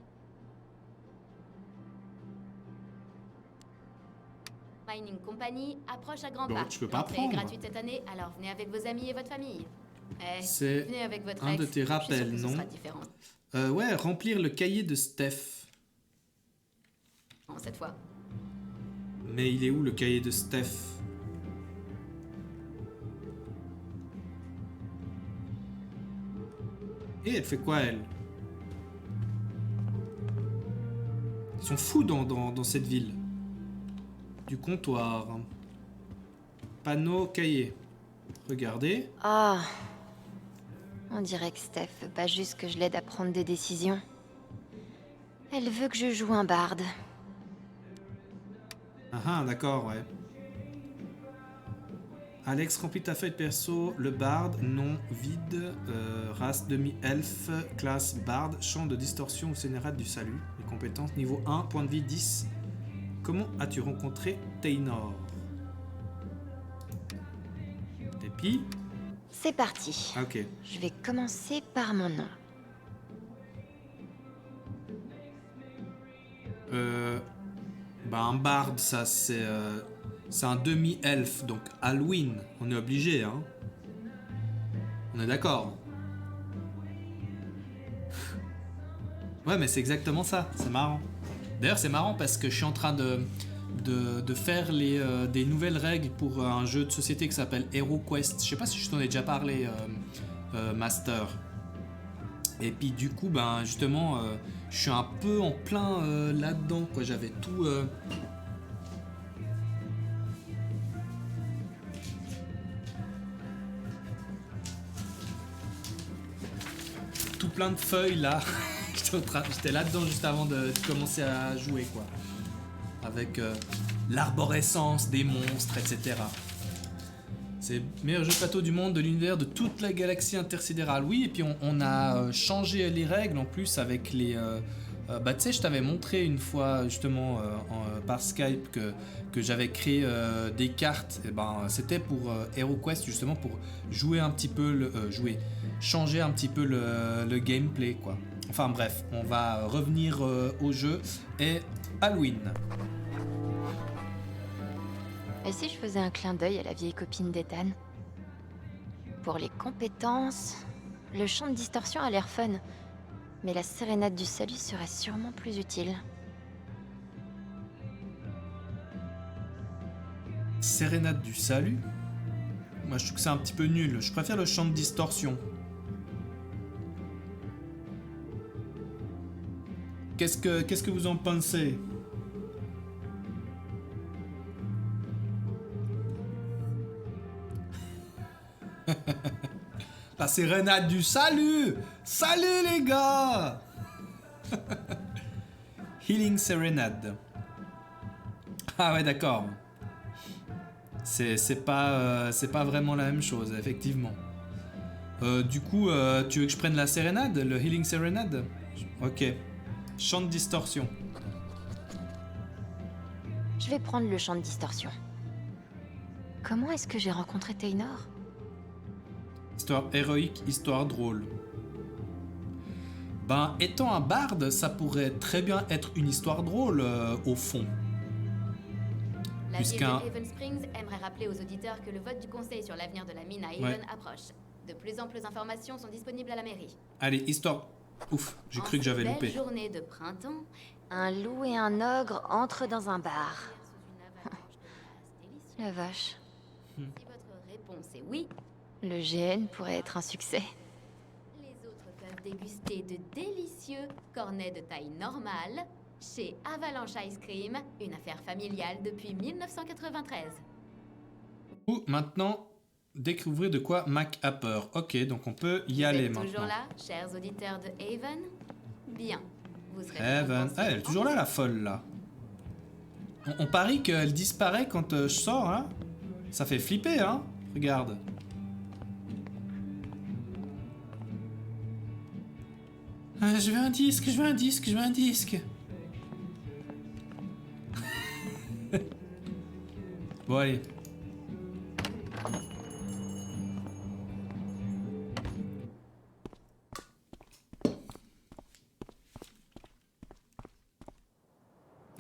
Mining Company approche à grands Bon, pas. je peux pas L'entrée est prendre. gratuite cette année, alors venez avec vos amis et votre famille. C'est venez avec votre un ex, de tes je suis sûre rappels, que ce non? sera différent. Ouais, remplir le cahier de Steph. Cette fois. Mais il est où le cahier de Steph? Et elle fait quoi elle? Ils sont fous dans cette ville. Du comptoir. Panneau, cahier. Regardez. Ah. On dirait que Steph veut pas juste que je l'aide à prendre des décisions. Elle veut que je joue un barde. Ah ah, d'accord, ouais. Alex, remplis ta feuille perso. Le barde, nom, vide, race demi-elfe, classe barde, champ de distorsion ou scénérate du salut. Les compétences, niveau 1, point de vie 10. Comment as-tu rencontré Taynor? Et puis... C'est parti. Ah, ok. Je vais commencer par mon nom. Bah un barde, ça c'est un demi-elfe, donc Halloween, on est obligé, hein. On est d'accord. Ouais, mais c'est exactement ça, c'est marrant. D'ailleurs, c'est marrant parce que je suis en train de de faire des nouvelles règles pour un jeu de société qui s'appelle HeroQuest. Je sais pas si je t'en ai déjà parlé, Master. Et puis du coup, ben justement, je suis un peu en plein là-dedans, quoi. J'avais tout. Tout plein de feuilles là. J'étais là-dedans juste avant de commencer à jouer, quoi. Avec l'arborescence des monstres, etc. C'est le meilleur jeu de plateau du monde, de l'univers, de toute la galaxie intersidérale. Oui, et puis on a changé les règles en plus avec les... bah tu sais, je t'avais montré une fois justement par Skype que j'avais créé des cartes. Et ben, c'était pour HeroQuest, justement pour jouer un petit peu changer un petit peu le gameplay, quoi. Enfin bref, on va revenir au jeu et Halloween. Et si je faisais un clin d'œil à la vieille copine d'Ethan? Pour les compétences, le champ de distorsion a l'air fun, mais la sérénade du salut serait sûrement plus utile. Sérénade du salut? Moi je trouve que c'est un petit peu nul, je préfère le champ de distorsion. Qu'est-ce que vous en pensez? La sérénade du salut! Salut les gars! Healing Serenade. Ah ouais, d'accord. C'est pas vraiment la même chose, effectivement. Du coup, tu veux que je prenne la sérénade? Le Healing Serenade? Ok. Champ de distorsion. Je vais prendre le champ de distorsion. Comment est-ce que j'ai rencontré Taynor? Histoire héroïque, histoire drôle. Ben, étant un barde, ça pourrait très bien être une histoire drôle, au fond. La ville de Haven Springs aimerait rappeler aux auditeurs que le vote du conseil sur l'avenir de la mine à Haven approche. De plus amples informations sont disponibles à la mairie. Allez, histoire... Ouf, j'ai cru que j'avais loupé. Journée de printemps, un loup et un ogre entrent dans un bar. La vache. Si votre réponse est oui, le GN pourrait être un succès. les autres peuvent déguster de délicieux cornets de taille normale chez Avalanche Ice Cream, une affaire familiale depuis 1993. Ou maintenant, découvrir de quoi Mac a peur. Ok, donc on peut y aller maintenant. Toujours là, chers auditeurs de Haven? Bien. Vous serez Haven. Ah, elle est toujours là, la folle, là. On parie qu'elle disparaît quand je sors, hein. Ça fait flipper, hein. Regarde. Ah, je veux un disque, je veux un disque, je veux un disque. Bon, allez.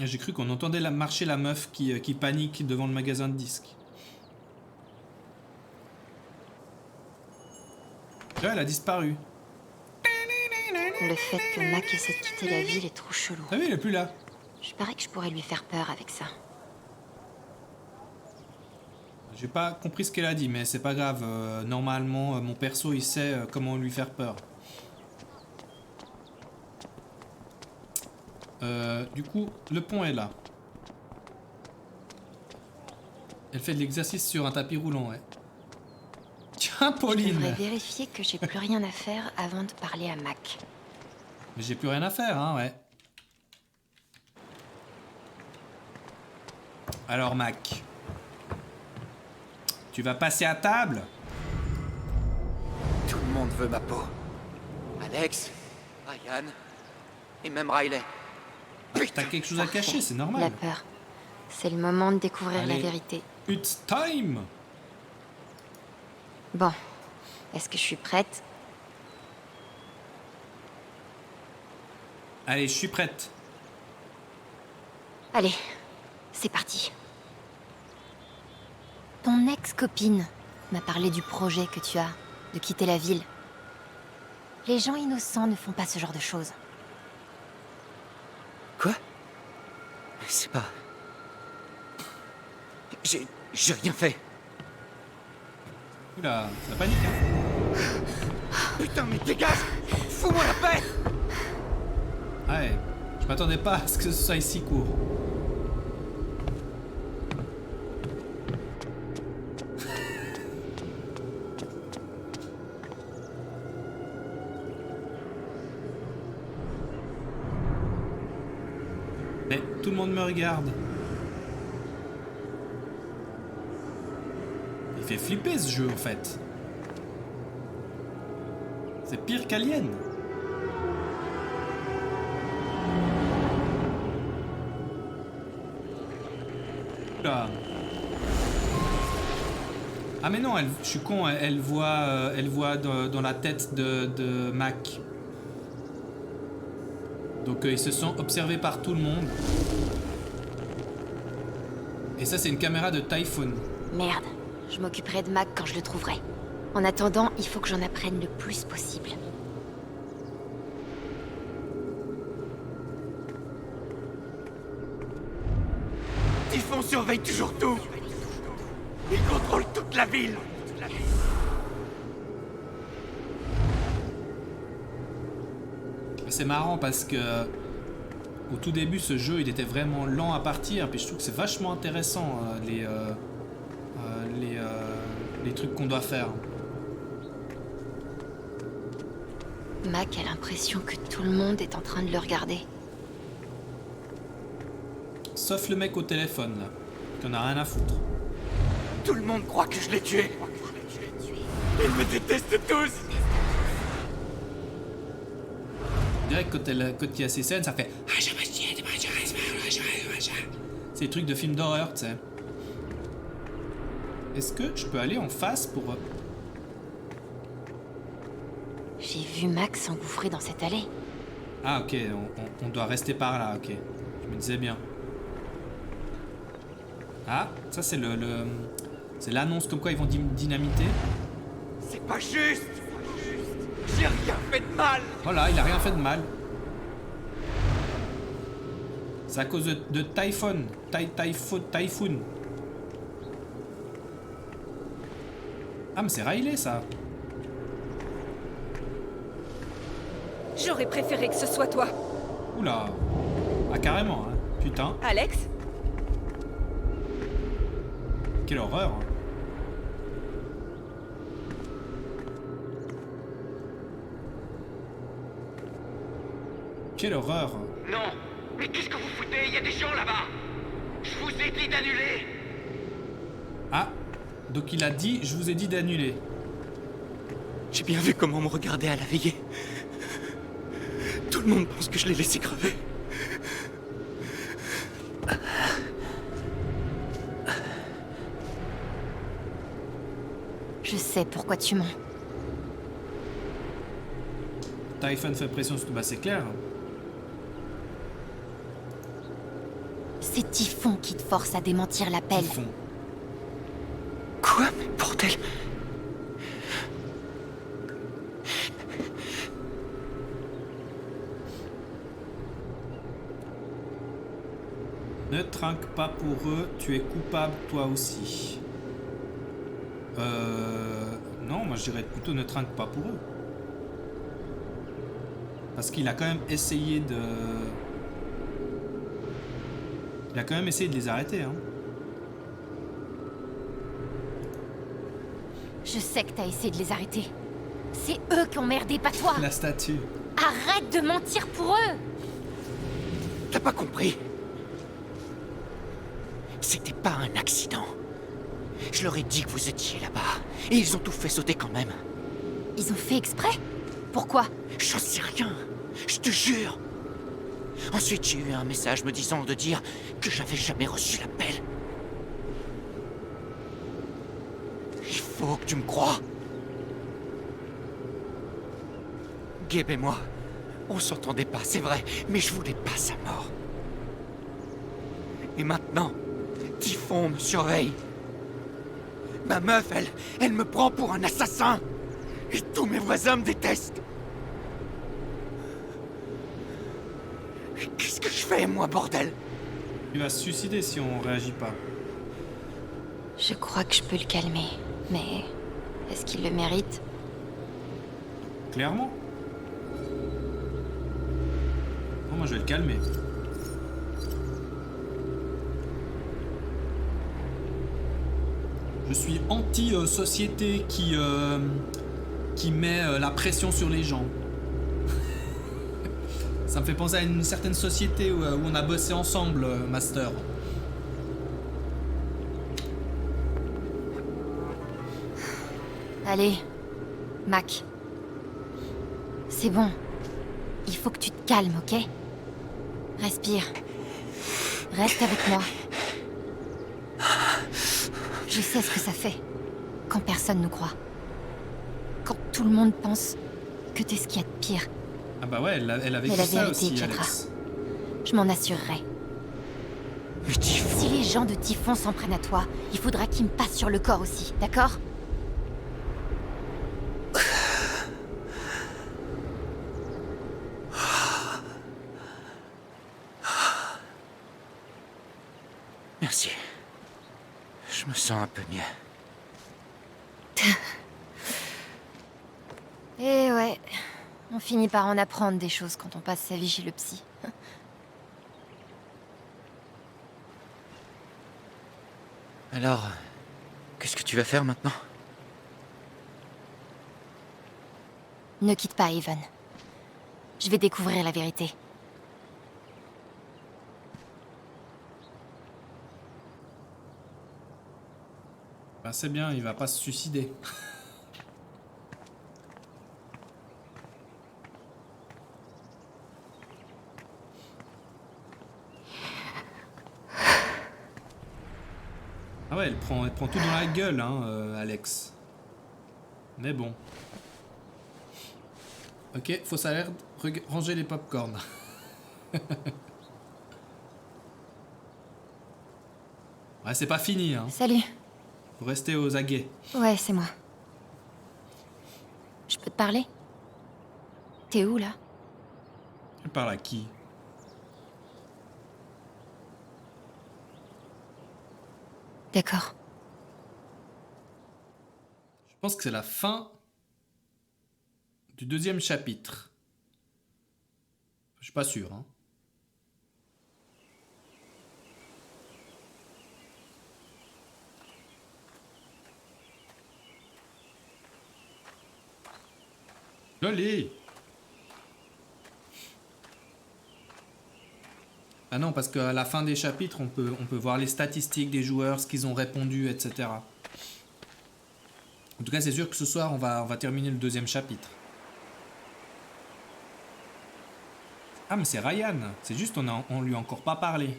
J'ai cru qu'on entendait marcher la meuf qui panique devant le magasin de disques. Là, elle a disparu. Le fait que Mac essaie de quitter la ville est trop chelou. Ah oui, elle est plus là. Je parie que je pourrais lui faire peur avec ça. J'ai pas compris ce qu'elle a dit, mais c'est pas grave. Normalement, mon perso, il sait comment lui faire peur. Du coup, le pont est là. Elle fait de l'exercice sur un tapis roulant, ouais. Tiens, Pauline! Je devrais vérifier que j'ai plus rien à faire avant de parler à Mac. Mais j'ai plus rien à faire, hein, ouais. Alors, Mac. Tu vas passer à table? Tout le monde veut ma peau. Alex, Ryan, et même Riley. T'as quelque chose à cacher, c'est normal. La peur. C'est le moment de découvrir Allez. la vérité. It's time! Bon. Est-ce que je suis prête? Allez, je suis prête. Allez. C'est parti. Ton ex-copine m'a parlé du projet que tu as, de quitter la ville. Les gens innocents ne font pas ce genre de choses. Quoi? C'est pas... J'ai rien fait. Oula, ça panique, hein. Putain, mais dégage! Fous-moi la paix! Ouais, je m'attendais pas à ce que ce soit si court. Mais tout le monde me regarde. Il fait flipper ce jeu en fait. C'est pire qu'Alien. Oula. Ah mais non, je suis con, elle voit dans la tête de Mac. Donc ils se sont observés par tout le monde. Et ça c'est une caméra de Typhoon. Merde, je m'occuperai de Mac quand je le trouverai. En attendant, il faut que j'en apprenne le plus possible. Typhon surveille toujours tout. Il contrôle toute la ville. C'est marrant parce que au tout début ce jeu il était vraiment lent à partir, puis je trouve que c'est vachement intéressant les trucs qu'on doit faire. Mac a l'impression que tout le monde est en train de le regarder. Sauf le mec au téléphone là, qui en a rien à foutre. Tout le monde croit que je l'ai tué. Ils me détestent tous. Je dirais que quand il y a ces scènes, ça fait. C'est des trucs de films d'horreur, tu sais. Est-ce que je peux aller en face pour. J'ai vu Mac s'engouffrer dans cette allée. Ah, ok, on doit rester par là, ok. Je me disais bien. Ah, ça c'est c'est l'annonce comme quoi ils vont dynamiter. C'est pas juste. J'ai rien fait de mal. Voilà, il a rien fait de mal. C'est à cause de Typhoon. Typhoon. Ah, mais c'est Riley, ça. J'aurais préféré que ce soit toi. Oula. Ah, carrément, hein. Putain. Alex? Quelle horreur. Quelle horreur. Non. Mais qu'est-ce que vous foutez? Il y a des gens là-bas. Je vous ai dit d'annuler. Ah. Donc il a dit, je vous ai dit d'annuler. J'ai bien vu comment on me regardait à la veillée. Tout le monde pense que je l'ai laissé crever. Je sais pourquoi tu mens. Typhoon fait pression sur tout. Bah c'est clair. C'est Typhon qui te force à démentir l'appel. Typhon. Quoi? Mais bordel! Ne trinque pas pour eux, tu es coupable toi aussi. Non, moi je dirais plutôt ne trinque pas pour eux. Parce qu'il a quand même essayé de... Il a quand même essayé de les arrêter, hein. Je sais que t'as essayé de les arrêter. C'est eux qui ont merdé, pas toi. La statue. Arrête de mentir pour eux. T'as pas compris? C'était pas un accident. Je leur ai dit que vous étiez là-bas. Et ils ont tout fait sauter quand même. Ils ont fait exprès? Pourquoi? J'en sais rien. Je te jure. Ensuite, j'ai eu un message me disant de dire que j'avais jamais reçu l'appel. Il faut que tu me crois. Gabe et moi, on s'entendait pas, c'est vrai, mais je voulais pas sa mort. Et maintenant, Typhon me surveille. Ma meuf, elle me prend pour un assassin. Et tous mes voisins me détestent. Qu'est-ce que je fais, moi, bordel? Il va se suicider si on réagit pas. Je crois que je peux le calmer, mais est-ce qu'il le mérite? Clairement. Non, moi je vais le calmer. Je suis anti-société qui met la pression sur les gens. Ça me fait penser à une certaine société où on a bossé ensemble, Master. Allez, Mac. C'est bon. Il faut que tu te calmes, ok? Respire. Reste avec moi. Je sais ce que ça fait quand personne nous croit. Quand tout le monde pense que t'es ce qu'il y a de pire. Ah bah ouais, elle avait Mais fait la ça vérité aussi, éclatera. Alex. Je m'en assurerai. Mais Typhon... Si les gens de Typhon s'en prennent à toi, il faudra qu'ils me passent sur le corps aussi, d'accord? Merci. Je me sens un peu mieux. Eh ouais, on finit par en apprendre des choses quand on passe sa vie chez le psy. Alors, qu'est-ce que tu vas faire maintenant? Ne quitte pas, Evan. Je vais découvrir la vérité. Bah c'est bien, il va pas se suicider. Ah ouais, elle prend tout dans la gueule, hein, Alex. Mais bon. Ok, faut ça l'air ranger les popcorn. Ouais, c'est pas fini, hein. Salut. Faut rester aux aguets. Ouais, c'est moi. Je peux te parler? T'es où, là? Elle parle à qui? D'accord. Je pense que c'est la fin du 2e chapitre. Je suis pas sûr, hein. Loli! Ah non, parce qu'à la fin des chapitres, on peut voir les statistiques des joueurs, ce qu'ils ont répondu, etc. En tout cas, c'est sûr que ce soir, on va terminer le 2e chapitre. Ah, mais c'est Ryan. C'est juste, on lui a encore pas parlé.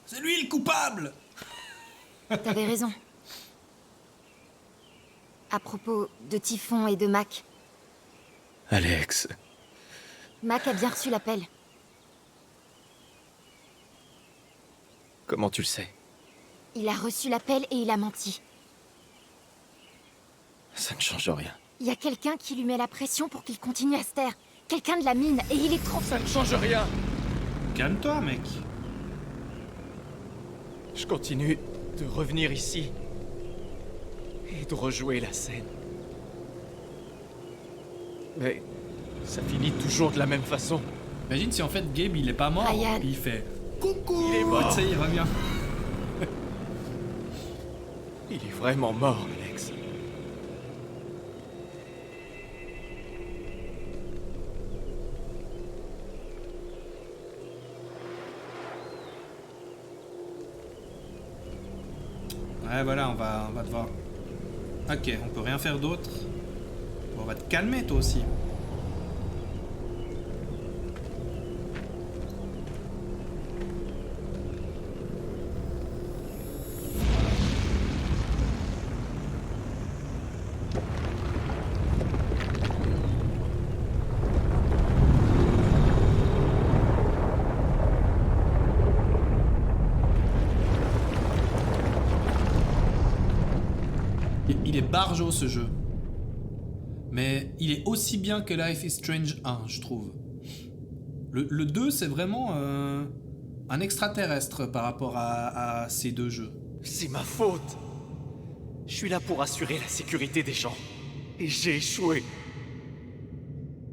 C'est lui le coupable! T'avais raison. À propos de Typhon et de Mac. Alex... Mac a bien reçu l'appel. Comment tu le sais? Il a reçu l'appel et il a menti. Ça ne change rien. Il y a quelqu'un qui lui met la pression pour qu'il continue à se taire. Quelqu'un de la mine, et il est trop... Ça ne change rien. Calme-toi, mec. Je continue de revenir ici et de rejouer la scène. Mais ça finit toujours de la même façon. Imagine si en fait Gabe il est pas mort, Ryan. puis il fait coucou. Il est mort. Tu sais, il revient. Il est vraiment mort, Alex. Ouais, voilà, on va devoir... Ok, on peut rien faire d'autre. Bon, on va te calmer, toi aussi. Il est barjo ce jeu. Mais il est aussi bien que Life is Strange 1, je trouve. Le 2, c'est vraiment un extraterrestre par rapport à ces deux jeux. C'est ma faute. Je suis là pour assurer la sécurité des gens. Et j'ai échoué.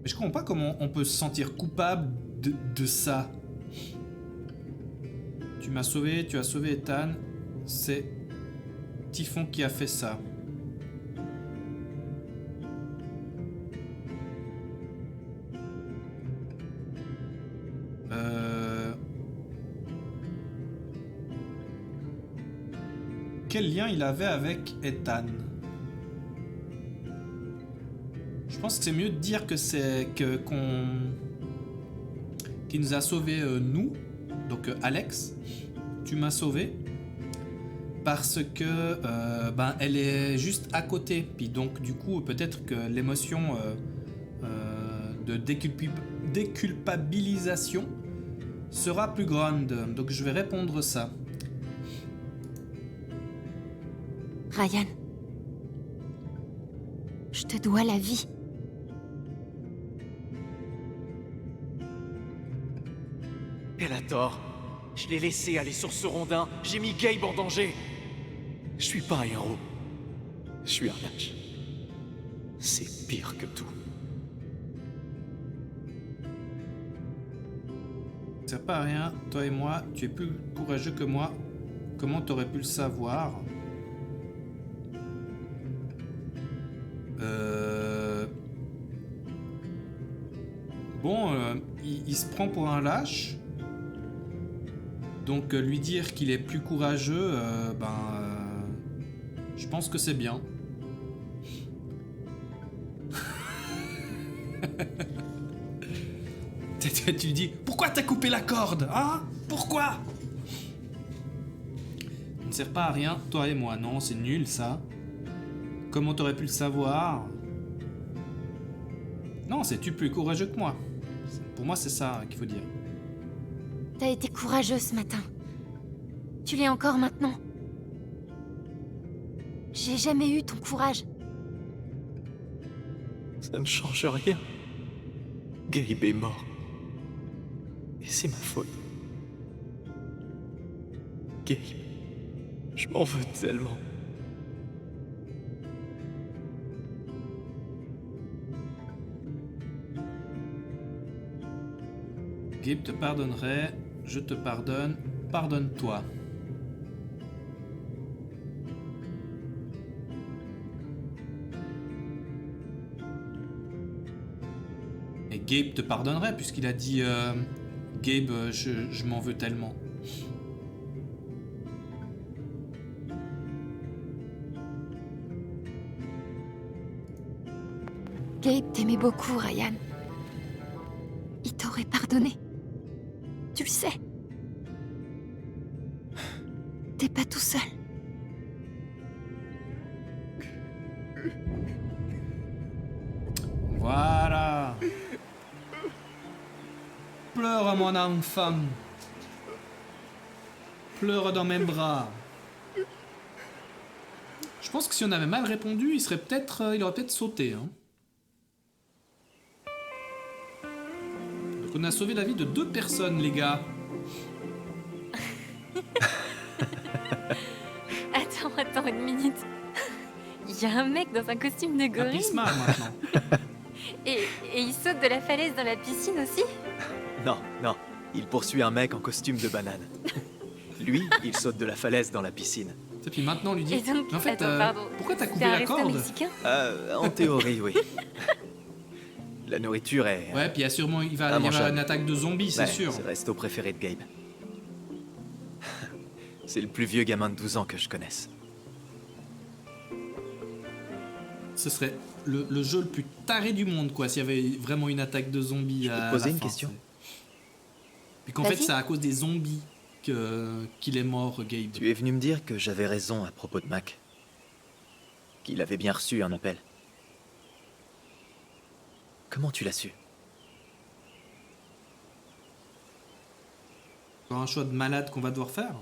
Mais je comprends pas comment on peut se sentir coupable de ça. Tu m'as sauvé, tu as sauvé Ethan. C'est Typhon qui a fait ça. Quel lien il avait avec Ethan? Je pense que c'est mieux de dire que c'est qui nous a sauvés nous, donc Alex, tu m'as sauvé parce que elle est juste à côté, puis donc du coup peut-être que l'émotion de déculpabilisation sera plus grande, donc je vais répondre ça. Ryan, je te dois la vie. Elle a tort. Je l'ai laissé aller sur ce rondin. J'ai mis Gabe en danger. Je suis pas un héros. Je suis un lâche. C'est pire que tout. Ça sert pas à rien, toi et moi, tu es plus courageux que moi. Comment t'aurais pu le savoir? Bon, il se prend pour un lâche. Donc lui dire qu'il est plus courageux, je pense que c'est bien. Tu lui dis, pourquoi t'as coupé la corde, hein? Pourquoi? Ça ne sert pas à rien, toi et moi. Non, c'est nul ça. Comment t'aurais pu le savoir? Non, c'est tu plus courageux que moi. Pour moi, c'est ça qu'il faut dire. T'as été courageux ce matin. Tu l'es encore maintenant. J'ai jamais eu ton courage. Ça ne change rien. Gabe est mort. Et c'est ma faute. Gabe, je m'en veux tellement. Gabe te pardonnerait, je te pardonne, pardonne-toi. Et Gabe te pardonnerait puisqu'il a dit Gabe, je m'en veux tellement. Gabe t'aimait beaucoup, Ryan. Il t'aurait pardonné. Tu le sais. T'es pas tout seul. Voilà. Pleure, mon enfant. Pleure dans mes bras. Je pense que si on avait mal répondu, il aurait peut-être sauté. Hein. Donc on a sauvé la vie de 2 personnes, les gars. Attends une minute. Il y a un mec dans un costume de gorille. Un pismar maintenant. Et il saute de la falaise dans la piscine aussi? Non, il poursuit un mec en costume de banane. Lui, il saute de la falaise dans la piscine. Et puis maintenant on lui dit, Et donc, mais en fait, attends, pardon. pourquoi t'as coupé C'est un la resto corde? mexicain? En théorie, oui. La nourriture est... Ouais, puis il va y avoir mangeable. une attaque de zombies, c'est Ouais, sûr. C'est le resto préféré de Gabe. C'est le plus vieux gamin de 12 ans que je connaisse. Ce serait le jeu le plus taré du monde, quoi, s'il y avait vraiment une attaque de zombies. Je peux te poser une question? Puis qu'en fait, Vas-y. c'est à cause des zombies qu'il est mort, Gabe. Tu es venu me dire que j'avais raison à propos de Mac. Qu'il avait bien reçu un appel. Comment tu l'as su? Encore un choix de malade qu'on va devoir faire.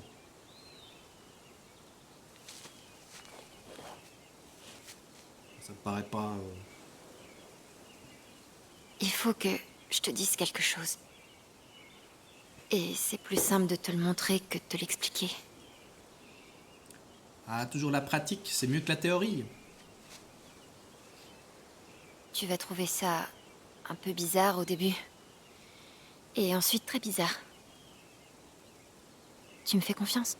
Ça me paraît pas... Il faut que je te dise quelque chose. Et c'est plus simple de te le montrer que de te l'expliquer. Ah, toujours la pratique, c'est mieux que la théorie. Tu vas trouver ça un peu bizarre au début. Et ensuite très bizarre. Tu me fais confiance?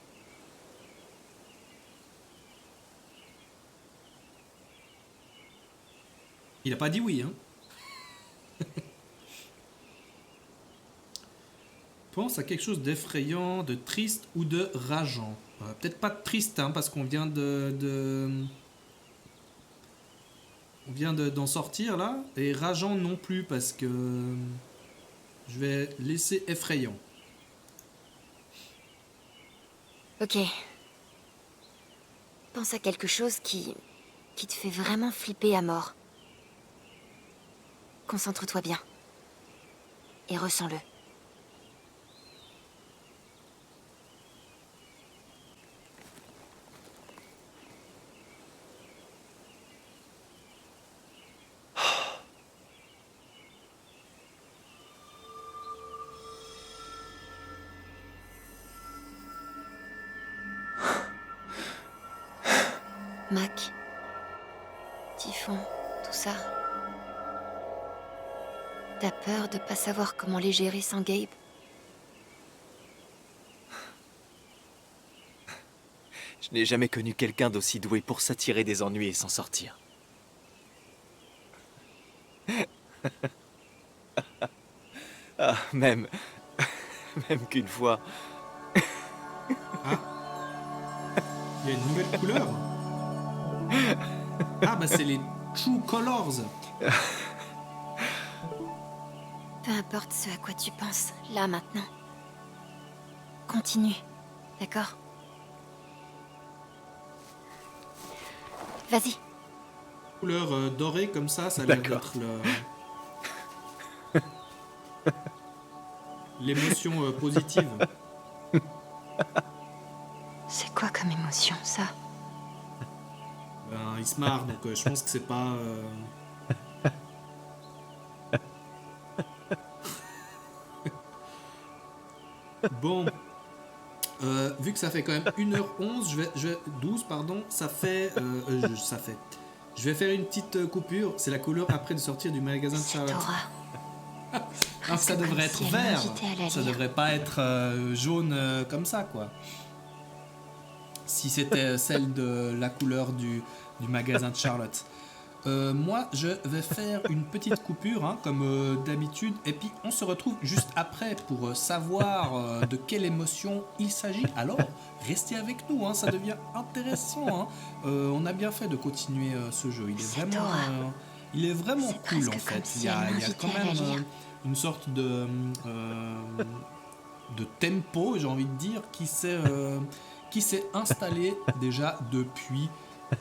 Il a pas dit oui, hein. Pense à quelque chose d'effrayant, de triste ou de rageant. Peut-être pas de triste, hein, parce qu'on vient d'en sortir là. Et rageant non plus, parce que je vais laisser effrayant. Ok. Pense à quelque chose qui te fait vraiment flipper à mort. Concentre-toi bien. Et ressens-le. Mac, Typhon, tout ça. T'as peur de pas savoir comment les gérer sans Gabe? Je n'ai jamais connu quelqu'un d'aussi doué pour s'attirer des ennuis et s'en sortir. Ah, même qu'une fois... Ah, il y a une nouvelle couleur. Ah bah c'est les True Colors. Peu importe ce à quoi tu penses, là, maintenant. Continue, d'accord? Vas-y. Couleur dorée comme ça a l'air d'être l'émotion positive. C'est quoi comme émotion, ça? Ben, il se marre, donc je pense que c'est pas... Bon, vu que ça fait quand même 1h11, je vais 12, pardon, ça fait... Je vais faire une petite coupure, c'est la couleur après de sortir du magasin de Charlotte. Ah, ça devrait être vert, ça devrait pas être jaune comme ça, quoi. Si c'était celle de la couleur du magasin de Charlotte. Moi, je vais faire une petite coupure, hein, comme d'habitude, et puis on se retrouve juste après pour savoir de quelle émotion il s'agit. Alors, restez avec nous, hein, ça devient intéressant. Hein. On a bien fait de continuer ce jeu. Il est vraiment cool, en fait. Il y a quand même une sorte de tempo, j'ai envie de dire, qui s'est installé déjà depuis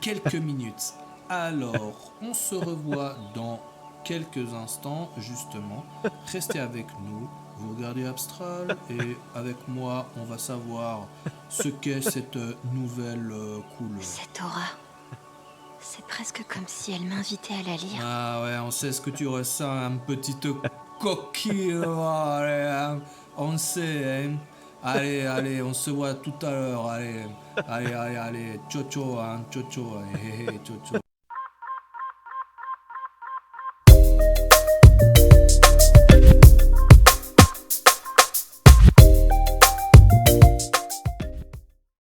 quelques minutes. Alors, on se revoit dans quelques instants, justement. Restez avec nous, vous regardez Abstral, et avec moi, on va savoir ce qu'est cette nouvelle couleur. Cette aura, c'est presque comme si elle m'invitait à la lire. Ah ouais, on sait ce que tu ressens, une petite coquille, allez, hein, on sait, hein. Allez, on se voit tout à l'heure, allez, ciao, ciao, hein, ciao, ciao, ciao, ciao.